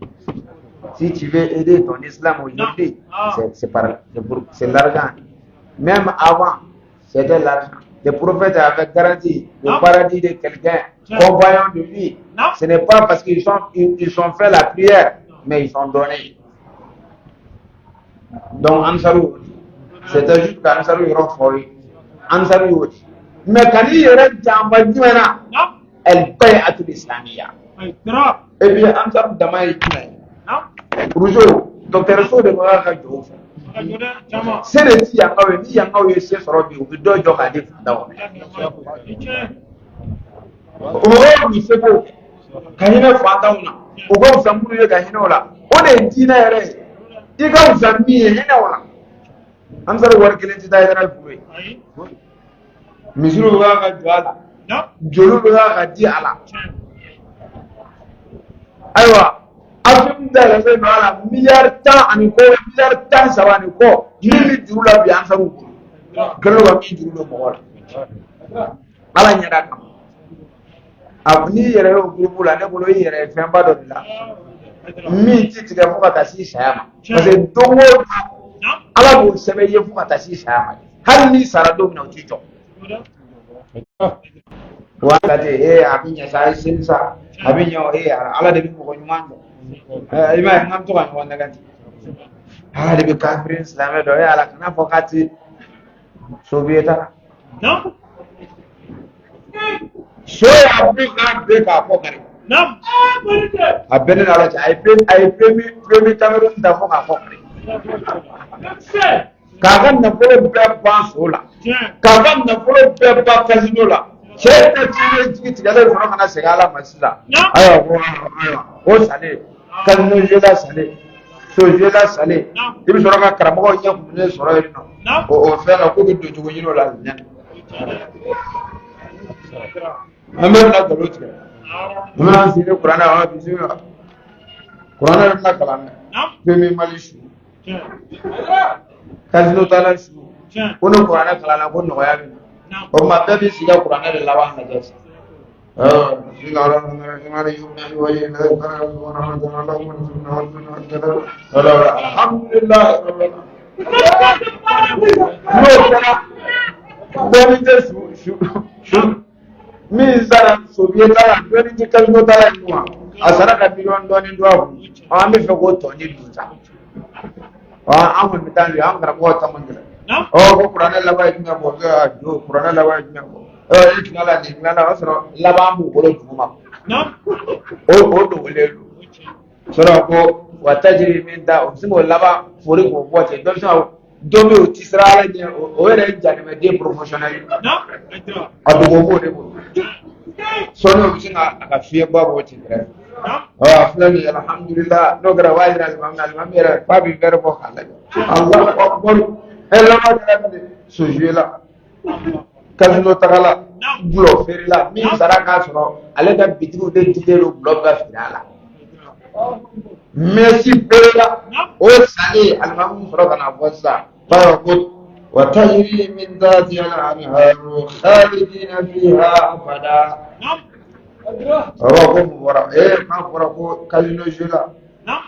Si tu veux aider ton islam aujourd'hui, c'est l'argent. Même avant, c'était l'argent. Les prophètes avaient garanti le paradis de quelqu'un, compagnon de lui. Ce n'est pas parce qu'ils ont fait la prière, mais ils ont donné. Donc, Ansarou, c'était juste qu'Ansarou y renforce. Ansarou, mais quand il y a un elle paye à tout l'islamia. Et puis, Ansarou Damaï, Rougeau, docteur So de Moya Kajo. C'est le petit Yangawe, ni Yangawe, c'est sur le bureau de Jokadi. Oh, il fait beau. Kahina Fatauna, au grand Samour de Kahinola. On est dîner. Il va vous amener Hinola. Ansarou working into the way. Missouri Waka Jolu Waka Diala. Aywa. Afimda la fe mala milliard tan ani ko milliard tan sabani ko yiri juru la bi ansaru gelo wa mi juru do mo ala nyada kam abni yere o groupe la ne bolo yere fe ba do la mi ti ti ga fuka tasi sayama parce que dongo ala bo sebe ye fuka tasi sayama hal ni sara do na ti to wala te abinya sai sinsa abinya ala de ko nyumando ima ngam to kan wanda ganti ala de kafirin islam do ala kana fokati sovieta no so Africa be ka fokari no abene ala ai premi Cameroon da foka fokari kagan na folo be ban sola kagan na folo be ba casino la sai ta ci tigale fara kana segala masila ayo ko sale casino jela sale so jela sale ibi soro ka karamo nya ku ne soro ino o fela ko bi dojo ko yino la nya amir na galo tira muna sire qur'ana wa bisu qur'ana na kalame premi malishu casino tala shu kono qur'ana kalana ko no ya bi o ma be siga qur'ana de lawan na jas siga ala ngari yumna wa ila kana wa alhamdulillah no kana doni de shu mi zara sovieta la doni de casino tala nuwa asara ka billion doni ndo ambe fe ko to ni duza an mitan ya an garbo ta mandira ko qur'ana la ba jinga bo ga do qur'ana la ba jinga bo iknala ni ngala asro la ba mu ko juma o do le soro ko watajiri min da usimo la ba fori ko bote do so do me o tisra ni o ere jani me de professionnel adu ko de ko sono bisinga aka fiye babo tindre fulani alhamdulillah no gara wajira al-imam era babi verbo kala Allah akbar ella ma dara sujela kazino tagala bulo ferila min saraka sono ale da bidiru de tidero bloga finala merci bela o sale al-imam farana wasa barakut wa tajri min dhati al-anhar khalidina fiha abada ko wara ma fara ko kalino jula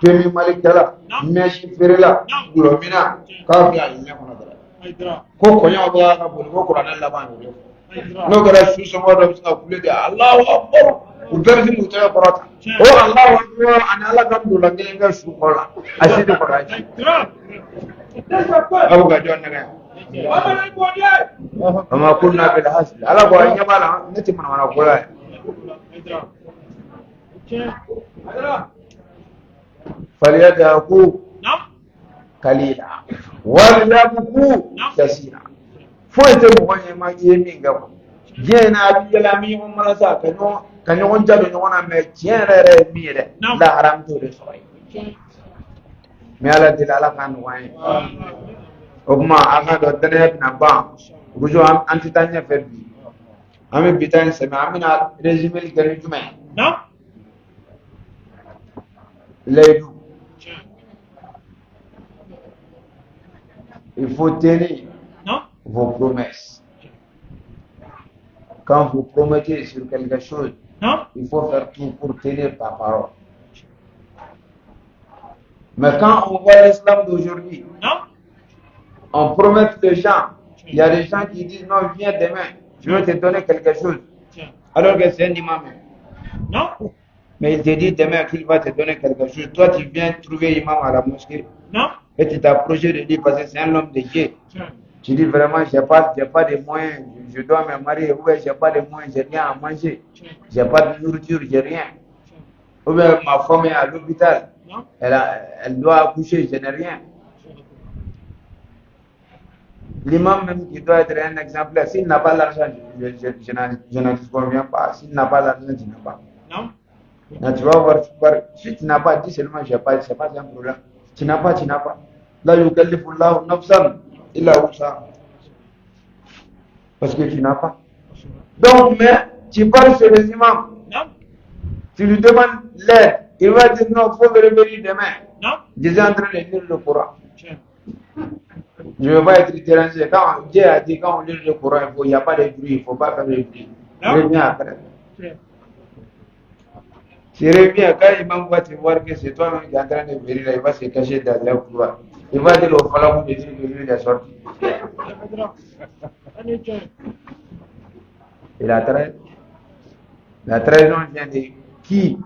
temi malikala meshi ferila gulomina ka fi ayi ne kono dara ko konya ba ka bol ko qur'an la ban no gara su so mo do sa kule da Allahu akbar udarji mu ta qarata o Allahu akbar ana la gam do la ngenga su kola asidi ko raji abu ga jonna ga amma kunna bil hasb ala ko anya bala nati man wana kola فليذهبوا قليلا وليبكوا كثيرا فويت مغني ما يمين غو جينا بيلا مي مرسا كانو جالو نونا مي جيرere mire la haram to de soy mi ala dilala kan way ogma aga do dene na ba bujo am antitanya febi ami bitan sema amina régime li gari jumay non L'aide. Il faut tenir vos promesses. Quand vous promettez sur quelque chose, il faut faire tout pour tenir ta parole. Mais quand on voit l'islam d'aujourd'hui, on promet les gens. Il y a des gens qui disent non, viens demain, je vais te donner quelque chose. Alors que c'est un imam. Non. Mais il te dit demain qu'il va te donner quelque chose. Toi, tu viens trouver imam à la mosquée. Non. Et tu t'approches de lui parce que c'est un homme de Dieu. Tu dis vraiment, j'ai pas de moyens, je dois me marier. Ou bien, j'ai pas de moyens, j'ai rien à manger. J'ai pas de nourriture, j'ai rien. Ou bien, ma femme est à l'hôpital. Elle doit accoucher, je n'ai rien. L'imam même qui doit être un exemplaire, s'il n'a pas l'argent, je n'en disconviens pas. S'il n'a pas l'argent, tu n'as pas. Non. Non, tu vas voir, si tu n'as pas, dis seulement j'ai pas, c'est pas un problème. Tu n'as pas, tu n'as pas. Là, yukallifullahu nafsan illa wus'aha. Parce que tu n'as pas. Donc, mais tu parles sur les imams. Non. Tu lui demandes l'aide. Il va dire non, il faut venir demain. Non. Je suis en train de lire le Coran. Je ne veux pas être dérangé. Quand Dieu a dit quand on lit le Coran, il n'y a pas de bruit, il ne faut pas faire de bruit. Reviens après. Tu reviens, quand l'imam va te voir que c'est toi-même qui es en train de venir, il va se cacher dans la couloir. Il va dire au falakou de dire que lui est sorti. Il a traité. La trahison vient de qui?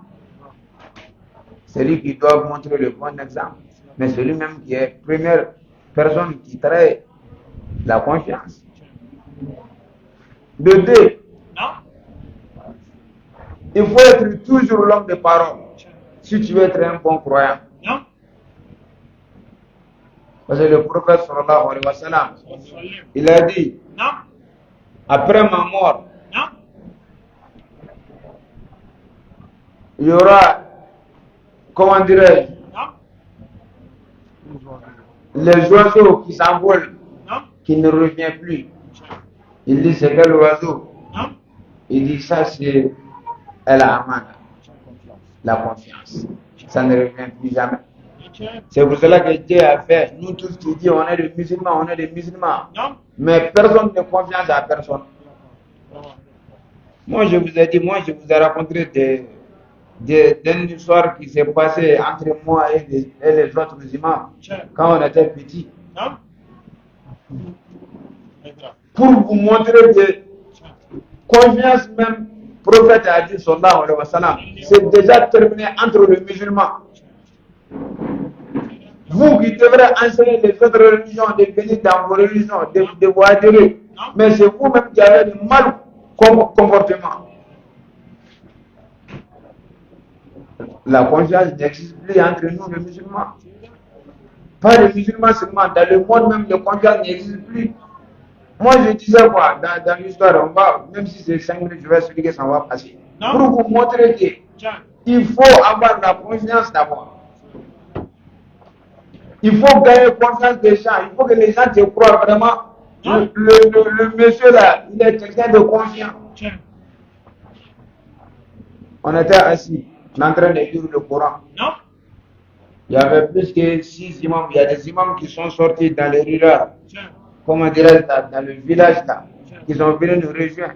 Celui qui doit montrer le bon exemple. Mais celui-même qui est première personne qui trahit la confiance. De deux, il faut être toujours l'homme de parole si tu veux être un bon croyant. Parce que le prophète sallallahu alayhi wa sallam, il a dit, après ma mort, il y aura, comment dirais-je, les oiseaux qui s'envolent, qui ne reviennent plus. Il dit, c'est quel oiseau? Il dit, ça c'est al-amana, la confiance. Ça ne revient plus jamais. C'est pour cela que Dieu a fait, nous tous qui disons, on est des musulmans, mais personne ne confiance à personne. Moi je vous ai dit, je vous ai raconté d'une histoire qui s'est passée entre moi et les autres musulmans quand on était petits. Pour vous montrer que confiance même, le prophète a dit, sallallahu alayhi wa sallam, c'est déjà terminé entre les musulmans. Vous qui devrez enseigner les autres religions, de venir dans vos religions, de vous adhérer, mais c'est vous-même qui avez le mal comportement. La confiance n'existe plus entre nous, les musulmans. Pas les musulmans seulement, dans le monde même, la confiance n'existe plus. Moi, je disais quoi, dans l'histoire, même si c'est 5 minutes, je vais expliquer, ça va passer. Pour vous montrer qu'il faut avoir la confiance d'abord. Il faut gagner confiance des gens. Il faut que les gens te croient vraiment. Le monsieur là, il est quelqu'un de confiant. On était assis, on est en train de lire le Coran. Il y avait plus que 6 imams. Il y a des imams qui sont sortis dans les rues là. Comment dirais-je, dans le village là. Qui sont venus nous rejoindre.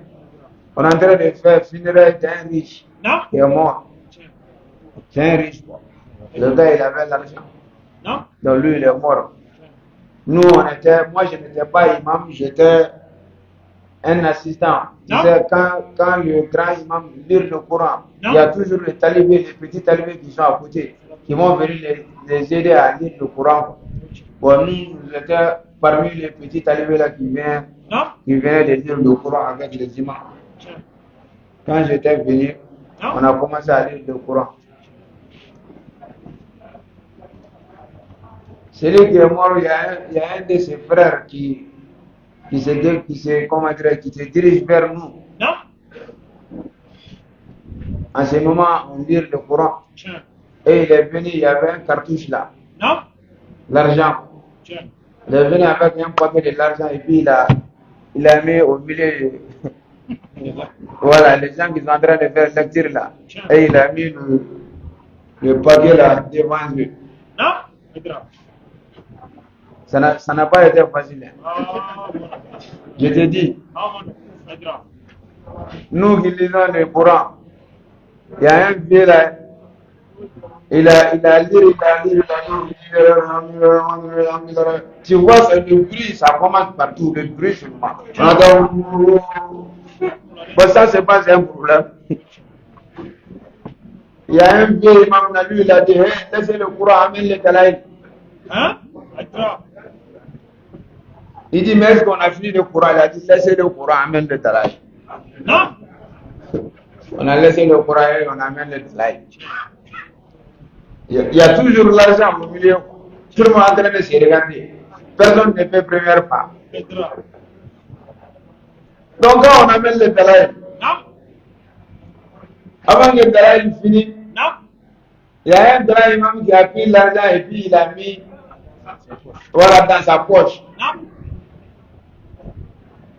On est en train de faire funérailles d'un riche. Qui est mort. C'est un riche. Le gars, il avait l'argent. Donc lui, il est mort. Nous, moi, je n'étais pas imam, j'étais un assistant. Quand le grand imam lit le Coran, il y a toujours les talibés, les petits talibés qui sont à côté, qui vont venir les aider à lire le Coran. Bon, nous étions parmi les petits talibés là qui venaient de lire le Coran avec les imams. Quand j'étais venu, on a commencé à lire le Coran. Celui qui est mort, il y a un de ses frères qui se dirige vers nous. En ce moment, on lit le Coran. Et il est venu, il y avait un cartouche là. L'argent. Il est venu avec un paquet de l'argent et puis il a mis au milieu. Voilà, les gens qui sont en train de faire lecture là. Et il a mis le paquet là devant lui. Ça n'a pas été facile. Je te dis, nous qui lisons le Coran, il y a un vieux là, il a lu. Tu vois, le bruit, ça commence partout, le bruit seulement. Bon, ça, c'est pas un problème. Il y a un vieux imam, lui, il a dit, laissez le Coran, amène les talaïs. Il dit, mais est-ce qu'on a fini le Coran? Il a dit, laissez le Coran, amène le talaï. Non. On a laissé le Coran et on amène le talaï. Il y a toujours l'argent au milieu. Tout le monde est en train de se regarder. Personne ne fait première pas. Donc quand on amène le talaï, avant que le talaï finisse, il y a un grand imam qui a pris l'argent et puis il a mis dans sa poche.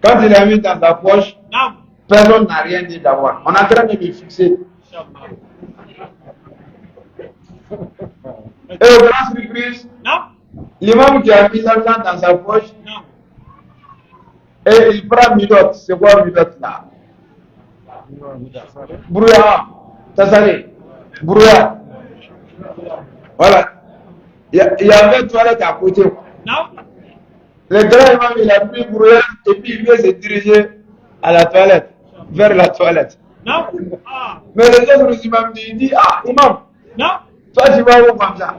Quand il a mis dans sa poche, personne n'a rien dit d'abord. On est en train de lui fixer. Et au grand surprise, l'imam qui a mis l'argent dans sa poche, et il prend Midot. C'est quoi Midot là? Brouillard. Tassali. Brouillard. Voilà. Il y avait une toilette à côté. Le grand imam, il a pris brouillard et puis il veut se diriger à la toilette, vers la toilette. Non. Mais les autres imams disent, ah, imam, Non. toi tu vas où comme ça?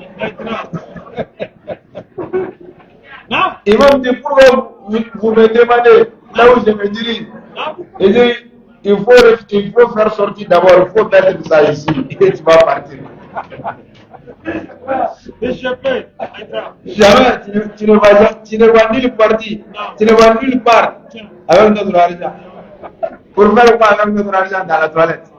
Non. Imam dit, pourquoi vous me demandez là où je me dirige? Non. Il dit, il faut faire sortir d'abord, il faut mettre ça ici, et tu vas partir. Échappé. Jamais, tu ne vas nulle partie, tu ne vas nulle part avec notre argent. Pour faire quoi avec notre argent dans la toilette?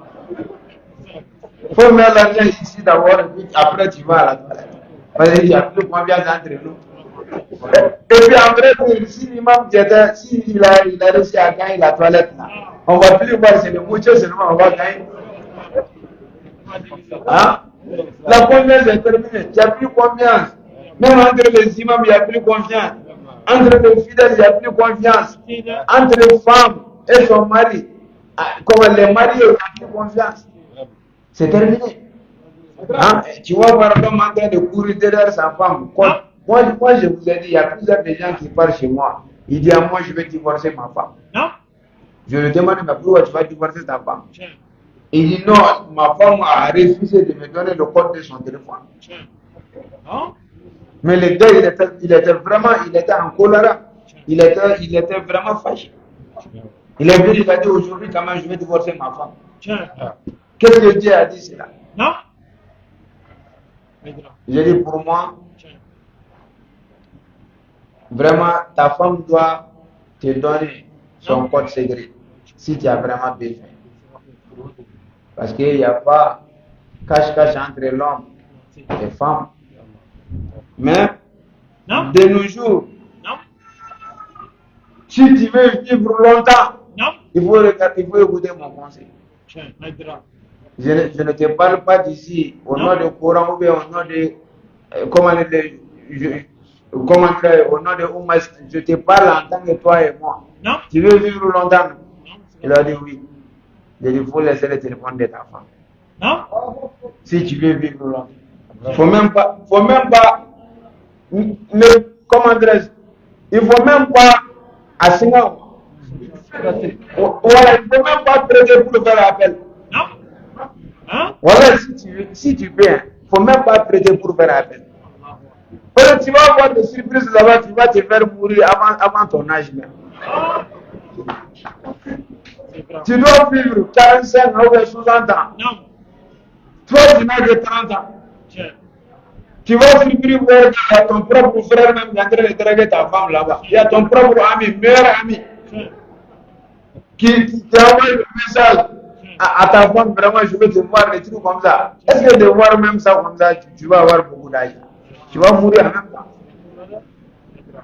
Il faut mettre l'argent ici d'abord, et puis après tu vas à la toilette. Parce qu'il n'y a plus confiance entre nous. Et puis en vrai, si l'imam s'il a réussi à gagner la toilette là, on ne va plus voir, c'est le moucher seulement, on va gagner. Hein? La confiance est terminée, il n'y a plus confiance. Même entre les imams, il n'y a plus confiance. Entre les fidèles, il n'y a plus confiance. Entre les femmes et son mari, comme les maris, il n'y a plus confiance. C'est terminé. Hein? Tu vois voir l'homme en train de courir derrière sa femme. Moi, je vous ai dit, il y a plusieurs des gens qui partent chez moi. Il dit à moi, je vais divorcer ma femme. Non. Je lui demande, mais pourquoi tu vas divorcer ta femme? Il dit non, ma femme a refusé de me donner le code de son téléphone. Non. Mais le gars, il était en colère. Il était vraiment fâché. Il est venu, il a dit aujourd'hui, quand même, je vais divorcer ma femme. Qu'est-ce que Dieu a dit cela? Non. J'ai dit pour moi, vraiment, ta femme doit te donner son code secret si tu as vraiment besoin. Parce qu'il n'y a pas cache-cache entre l'homme et les femmes. Mais, non. De nos jours, non. Si tu veux vivre longtemps, non. Il faut écouter mon conseil. Je ne te parle pas d'ici au nom du Coran ou bien au nom de au nom de Oumma. Je te parle en tant que toi et moi. Non. Tu veux vivre longtemps? Non. Il a dit oui. Il a dit il faut laisser le téléphone de ta femme. Non. Si tu veux vivre longtemps. Faut même pas, comment dirais-je, il faut même pas assigner. Voilà, il ne faut même pas prêter pour faire appel. Non. Hein? Voilà, si tu peux, il ne faut même pas prêter pour faire appel. Parce que tu vas avoir des surprises là-bas, tu vas te faire mourir avant ton âge même. Tu dois vivre 45 ans ou 60 ans. Non. Toi, tu n'as que 30 ans. Tu vas surprendre voir qu'il y a ton propre frère même qui est en train de draguer ta femme là-bas. Il y a ton propre ami, meilleur ami, qui t'envoie le message à ta femme, vraiment, je veux te voir, des trucs comme ça. Est-ce que de voir même ça comme ça, tu vas avoir beaucoup d'âge? Tu vas mourir en même temps.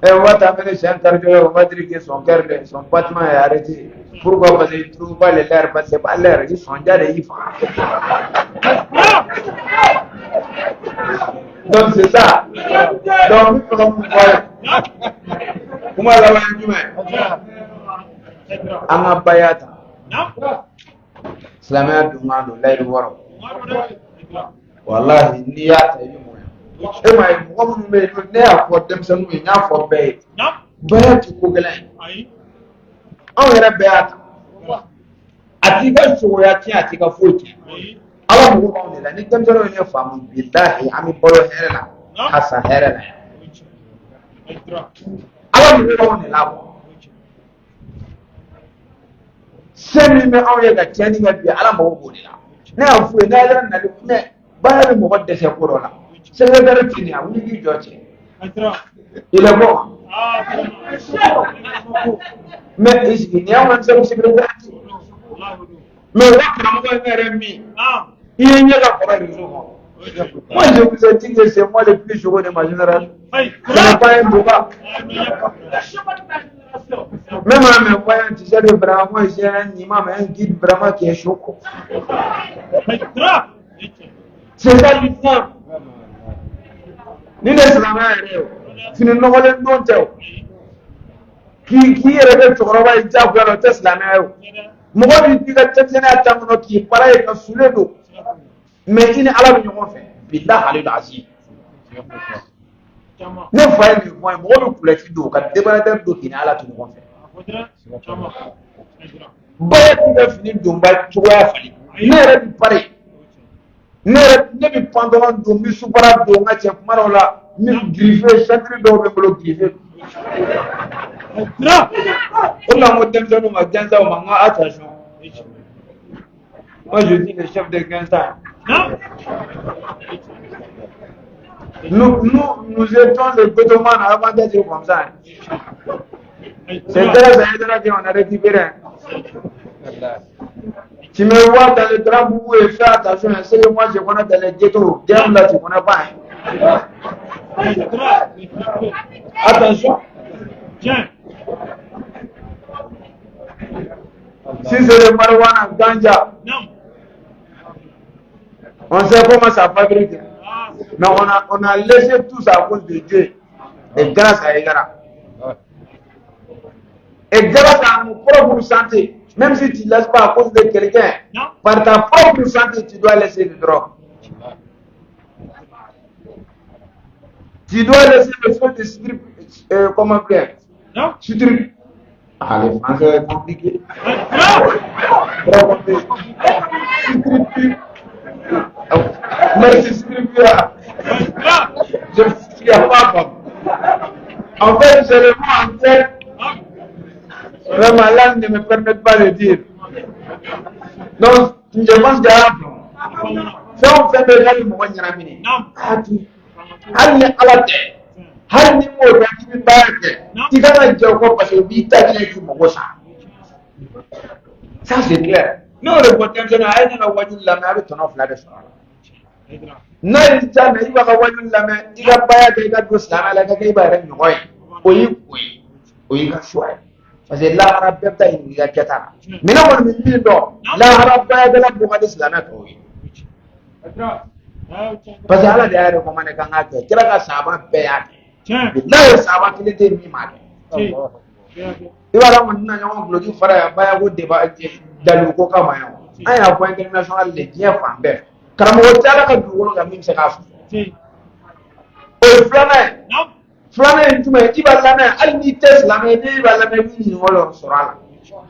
Et on va t'amener chez un cardiologue, on va dire que son cœur, son battement est arrêté. Pourquoi? Parce qu'il ne trouve pas l'air, parce que ce n'est pas l'air, ils sont déjà des ifs. Donc c'est ça. Donc, comment ça va être? Anga bayata. Silamɛya dunga don layidu wɔɔrɔ. Wallahi n'i y'a ta i bɛ mɔya. E ma ye mɔgɔ minnu bɛ yen ne y'a fɔ denmisɛnninw ye n y'a fɔ bɛɛ ye. Baya tɛ ko gɛlɛn ye. Anw yɛrɛ bɛɛ y'a ta. A t'i ka cogoya tiɲɛ a t'i ka foyi tiɲɛ. Ala mɔgɔw b'anw de la ni denmisɛnninw ye ne faamu bilahi an bɛ balo hɛrɛ la ka sa hɛrɛ la. Ala mɔgɔw b'anw de la. Se min bɛ anw ye ka tiɲɛni kɛ bi Ala mɔgɔw b'o de la. Ne y'a f'u ye n'a yɛrɛ nali mɛ baara bɛ mɔgɔ dɛsɛ ko dɔ la. Secrétaire tɛ nin a wuli k'i jɔ cɛ. Il est bon. Mais nin y'anw ka secrétaire ti. Mais o karamɔgɔ in yɛrɛ min i ye ɲɛ ka kɔrɔ réseau kɔnɔ. Moi je vous ai dit que c'est moi le plus chaud de ma génération. Ce n'est pas un débat. Même en me voyant, tu sais que vraiment j'ai un imam, un guide vraiment qui est chaud. C'est ça l'islam. Ni ne silamɛya yɛrɛ ye o, fini nɔgɔlen don tɛ o. K'i yɛrɛ kɛ cɛkɔrɔba ye diyagoya la o tɛ silamɛya ye o. Mɔgɔ min b'i ka cɛmisɛnniya ta kɔnɔ k'i para ye ka sule don, mais i ni Ala bɛ ɲɔgɔn fɛ. Bilahi ale azim. Ne fa ye nin fɔ an ye, mɔgɔ bɛ kulɛti don ka déballateur don k'i ni Ala to ɲɔgɔn fɛ. baya ti ka fini don ba cogoya fali ne yɛrɛ bi pare ne bi pantalon don n bi supara don n ka cɛ kuma dɔw la n bi grife santiri dɔw bɛ n bolo grife o la n ko denmisɛnninw ma gɛnsaw ma n ka attention moi je dis le chef de gɛnsa nous étions les Gotoman avant d'être comme ça. C'est là qu'on a récupéré. Tu me vois dans le grand boubou et fais attention, c'est que moi je connais dans les ghettos, game là tu connais pas. Attention. Tiens. Si c'est le marijuana, ganja, on sait comment ça fabrique. Mais on a laissé tout ça à cause de Dieu. Et grâce à Egara. Et grâce à nos propres santé, même si tu ne laisses pas à cause de quelqu'un, par ta propre santé, tu dois laisser le drogue. Tu dois laisser le feu de strip, comment faire? Strip. Ah, les Français, c'est compliqué. Trop compliqué. Strip. Merci, strip. Je ne suis pas comme. En fait, j'ai le mot en tête. Vraiment, la langue ne me permet pas de dire. Donc, je pense qu'il y a un fait de gens qui m'ont dit hali ala tɛ hali ni m'o dɔn k'i bɛ baara kɛ i ka kan ka jɛ o kɔ parce que o b'i ta kɛ k'i mago sa ça c'est clair n'o de fɔ denmisɛnnin a ye ne ka wajuli lamɛn a bɛ tɔnɔ 2 de sɔrɔ a la n'a y'i ja mɛ i b'a ka wajuli lamɛn i ka baara kɛ i ka don silamɛ la i ka kɛ i b'a yɛrɛ ɲɔgɔn ye o y'i ko ye o y'i ka choix ye parce que lahara bɛɛ bɛ taa ɲininka i ka kɛta la mais ne kɔni bɛ min dɔn lahara baarakɛla bɔ ka di silamɛ tɔw ye. Parce que ala de y'a recommandé kan ka kɛ kira ka sahaba bɛɛ y'a kɛ n'a ye sahaba kelen tɛ min ma kɛ i b'a dɔn kɔni tɛna ɲɔgɔn guloki fara yan baya ko dalu ko kama yan an y'a fɔ international de diɲɛ fan bɛɛ karamɔgɔ tɛ ala ka dugukolo kan min bɛ se k'a fɔ o ye filanan ye jumɛn ye i b'a lamɛn hali n'i tɛ silamɛ ye n'i b'a lamɛn i b'i ninyɔrɔ sɔrɔ a la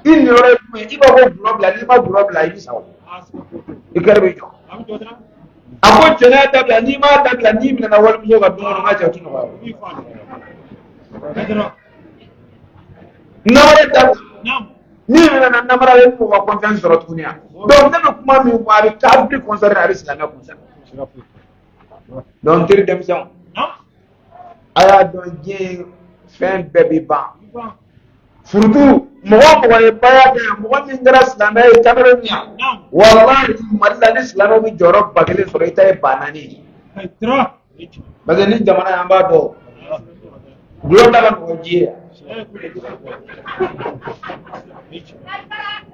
i ninyɔrɔ ye jumɛn ye i b'a fɔ gulɔ bila n'i ma gulɔ bila i bɛ sa o i kɛrɛ bɛ jɔ. A ko jɛnɛ dabila n'i m'a dabila n'i minɛna walimuso ka dumuni ma cɛ tu nɔgɔya namara dabila n'i minɛna namara ye mɔgɔ ka confiance sɔrɔ tuguni yan donc ne bɛ kuma min fɔ a bɛ kafiri concerné a bɛ silamɛ concerné donc teri denmisɛnw a y'a dɔn diɲɛ fɛn bɛɛ bɛ ban surtout mɔgɔ ye baara kɛ mɔgɔ min kɛra silamɛ ye Cameroun yan walahi Mali la ni silamɛw bɛ jɔyɔrɔ ba 1 sɔrɔ i ta ye ba 4 ye parce que ni jamana y'an b'a dɔn gulɔ da ka nɔgɔ ji ye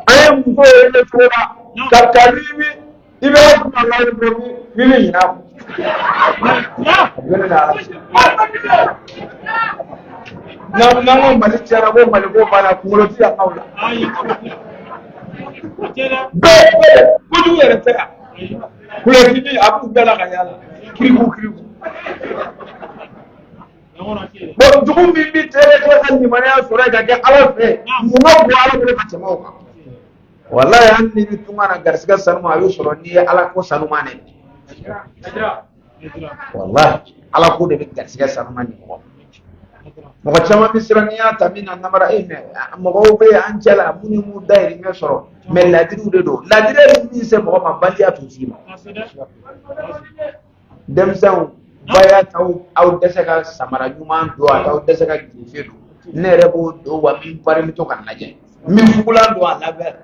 an ye muso ye ne cogo la ka libi i bɛ kuma la ye dɔrɔn fili ɲina n'an ko Mali tiɲɛna ko Mali ko banna kunkolo ti yan aw la bɛɛ kojugu yɛrɛ tɛ yan kulɛtini a b'u bɛɛ la ka yaala kiriku bon dugu min bɛ tere kɛ ka limaniya sɔrɔ ka kɛ ala fɛ mun ka bon ala bolo ka tɛmɛ o kan walahi hali ni bɛ tunga na garisigɛ sanu a bɛ sɔrɔ n'i ye ala ko sanuma ne walahi ala ko de bɛ garisigɛ sanuma ni mɔgɔ caman bɛ siran n'i y'a ta min na namara mɔgɔw bɛ an cɛ la minnu m'u dahirimɛ sɔrɔ mais ladiriw de don ladiri ye min se mɔgɔ ma baliya t'u sigi ma denmisɛnw baya aw dɛsɛ ka samara ɲuman don a la aw dɛsɛ ka girife don ne yɛrɛ b'o don wa min pari bɛ to ka lajɛ min fugulan don a labɛn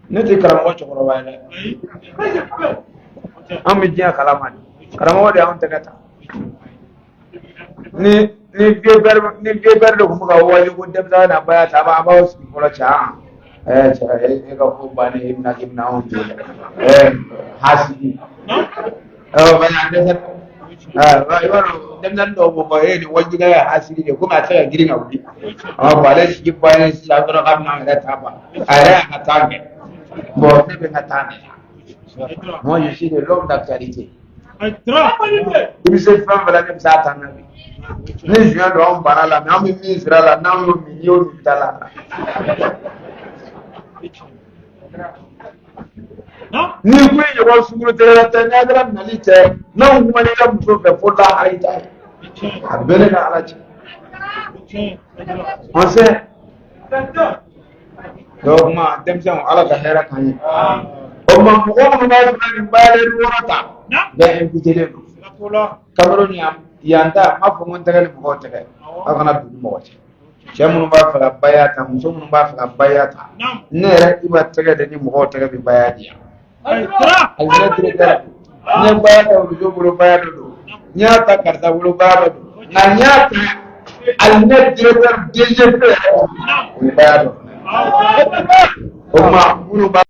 ne tɛ karamɔgɔ cɛkɔrɔba ye dɛ an bɛ diɲɛ kalama de karamɔgɔ de y'anw tɛgɛ ta ni vieux père de tun bɛ ka wale ko denmisɛnw na baya ta a b'aw sigi fɔlɔ cɛ e ka ko bannen i bɛna anw to hasidi bana dɛsɛ i b'a dɔn denmisɛnnin dɔw b'o fɔ e ni wajibiya ye hasidi de komi a tɛ se ka girin ka wuli bon ale sigi bannen sisan dɔrɔn k'a bɛna an yɛrɛ ta ban a yɛrɛ y'a ka taa kɛ bon ne bɛ n ka taa ɲɛ moi je suis de l'homme d'actualité I bɛ se fɛn fɛn la ne bɛ se a ta na bi ni juin don anw banna la mais an bɛ min sira la n'anw y'o min y'o min ta la ni ko i ɲɔgɔn sunguru tɛ tɛ n'a kɛra nali tɛ n'anw kuma n'i ka muso fɛ fo lahari ta ye a bɛɛ ne ka ala cɛ on sait donc kuma denmisɛnw ala ka hɛrɛ k'an ye o ma mɔgɔ minnu b'a fɛ nin bayɛlɛli wɔɔrɔ ta bɛɛ invité don Cameroun yan ta n b'a fɔ n ko n tɛgɛ ni mɔgɔw tɛgɛ aw kana don ni mɔgɔ cɛ cɛ minnu b'a fɛ ka baya ta muso minnu b'a fɛ ka baya ta ne yɛrɛ i b'a tɛgɛ de ni mɔgɔw tɛgɛ bɛ baya di yan alimɛ directeur n ye baya ta olu bolo baya dɔ don n y'a ta karisa bolo baya dɔ don nka n y'a ta alimɛ directeur DGP yɛrɛ o ye baya dɔ o ma minnu b'a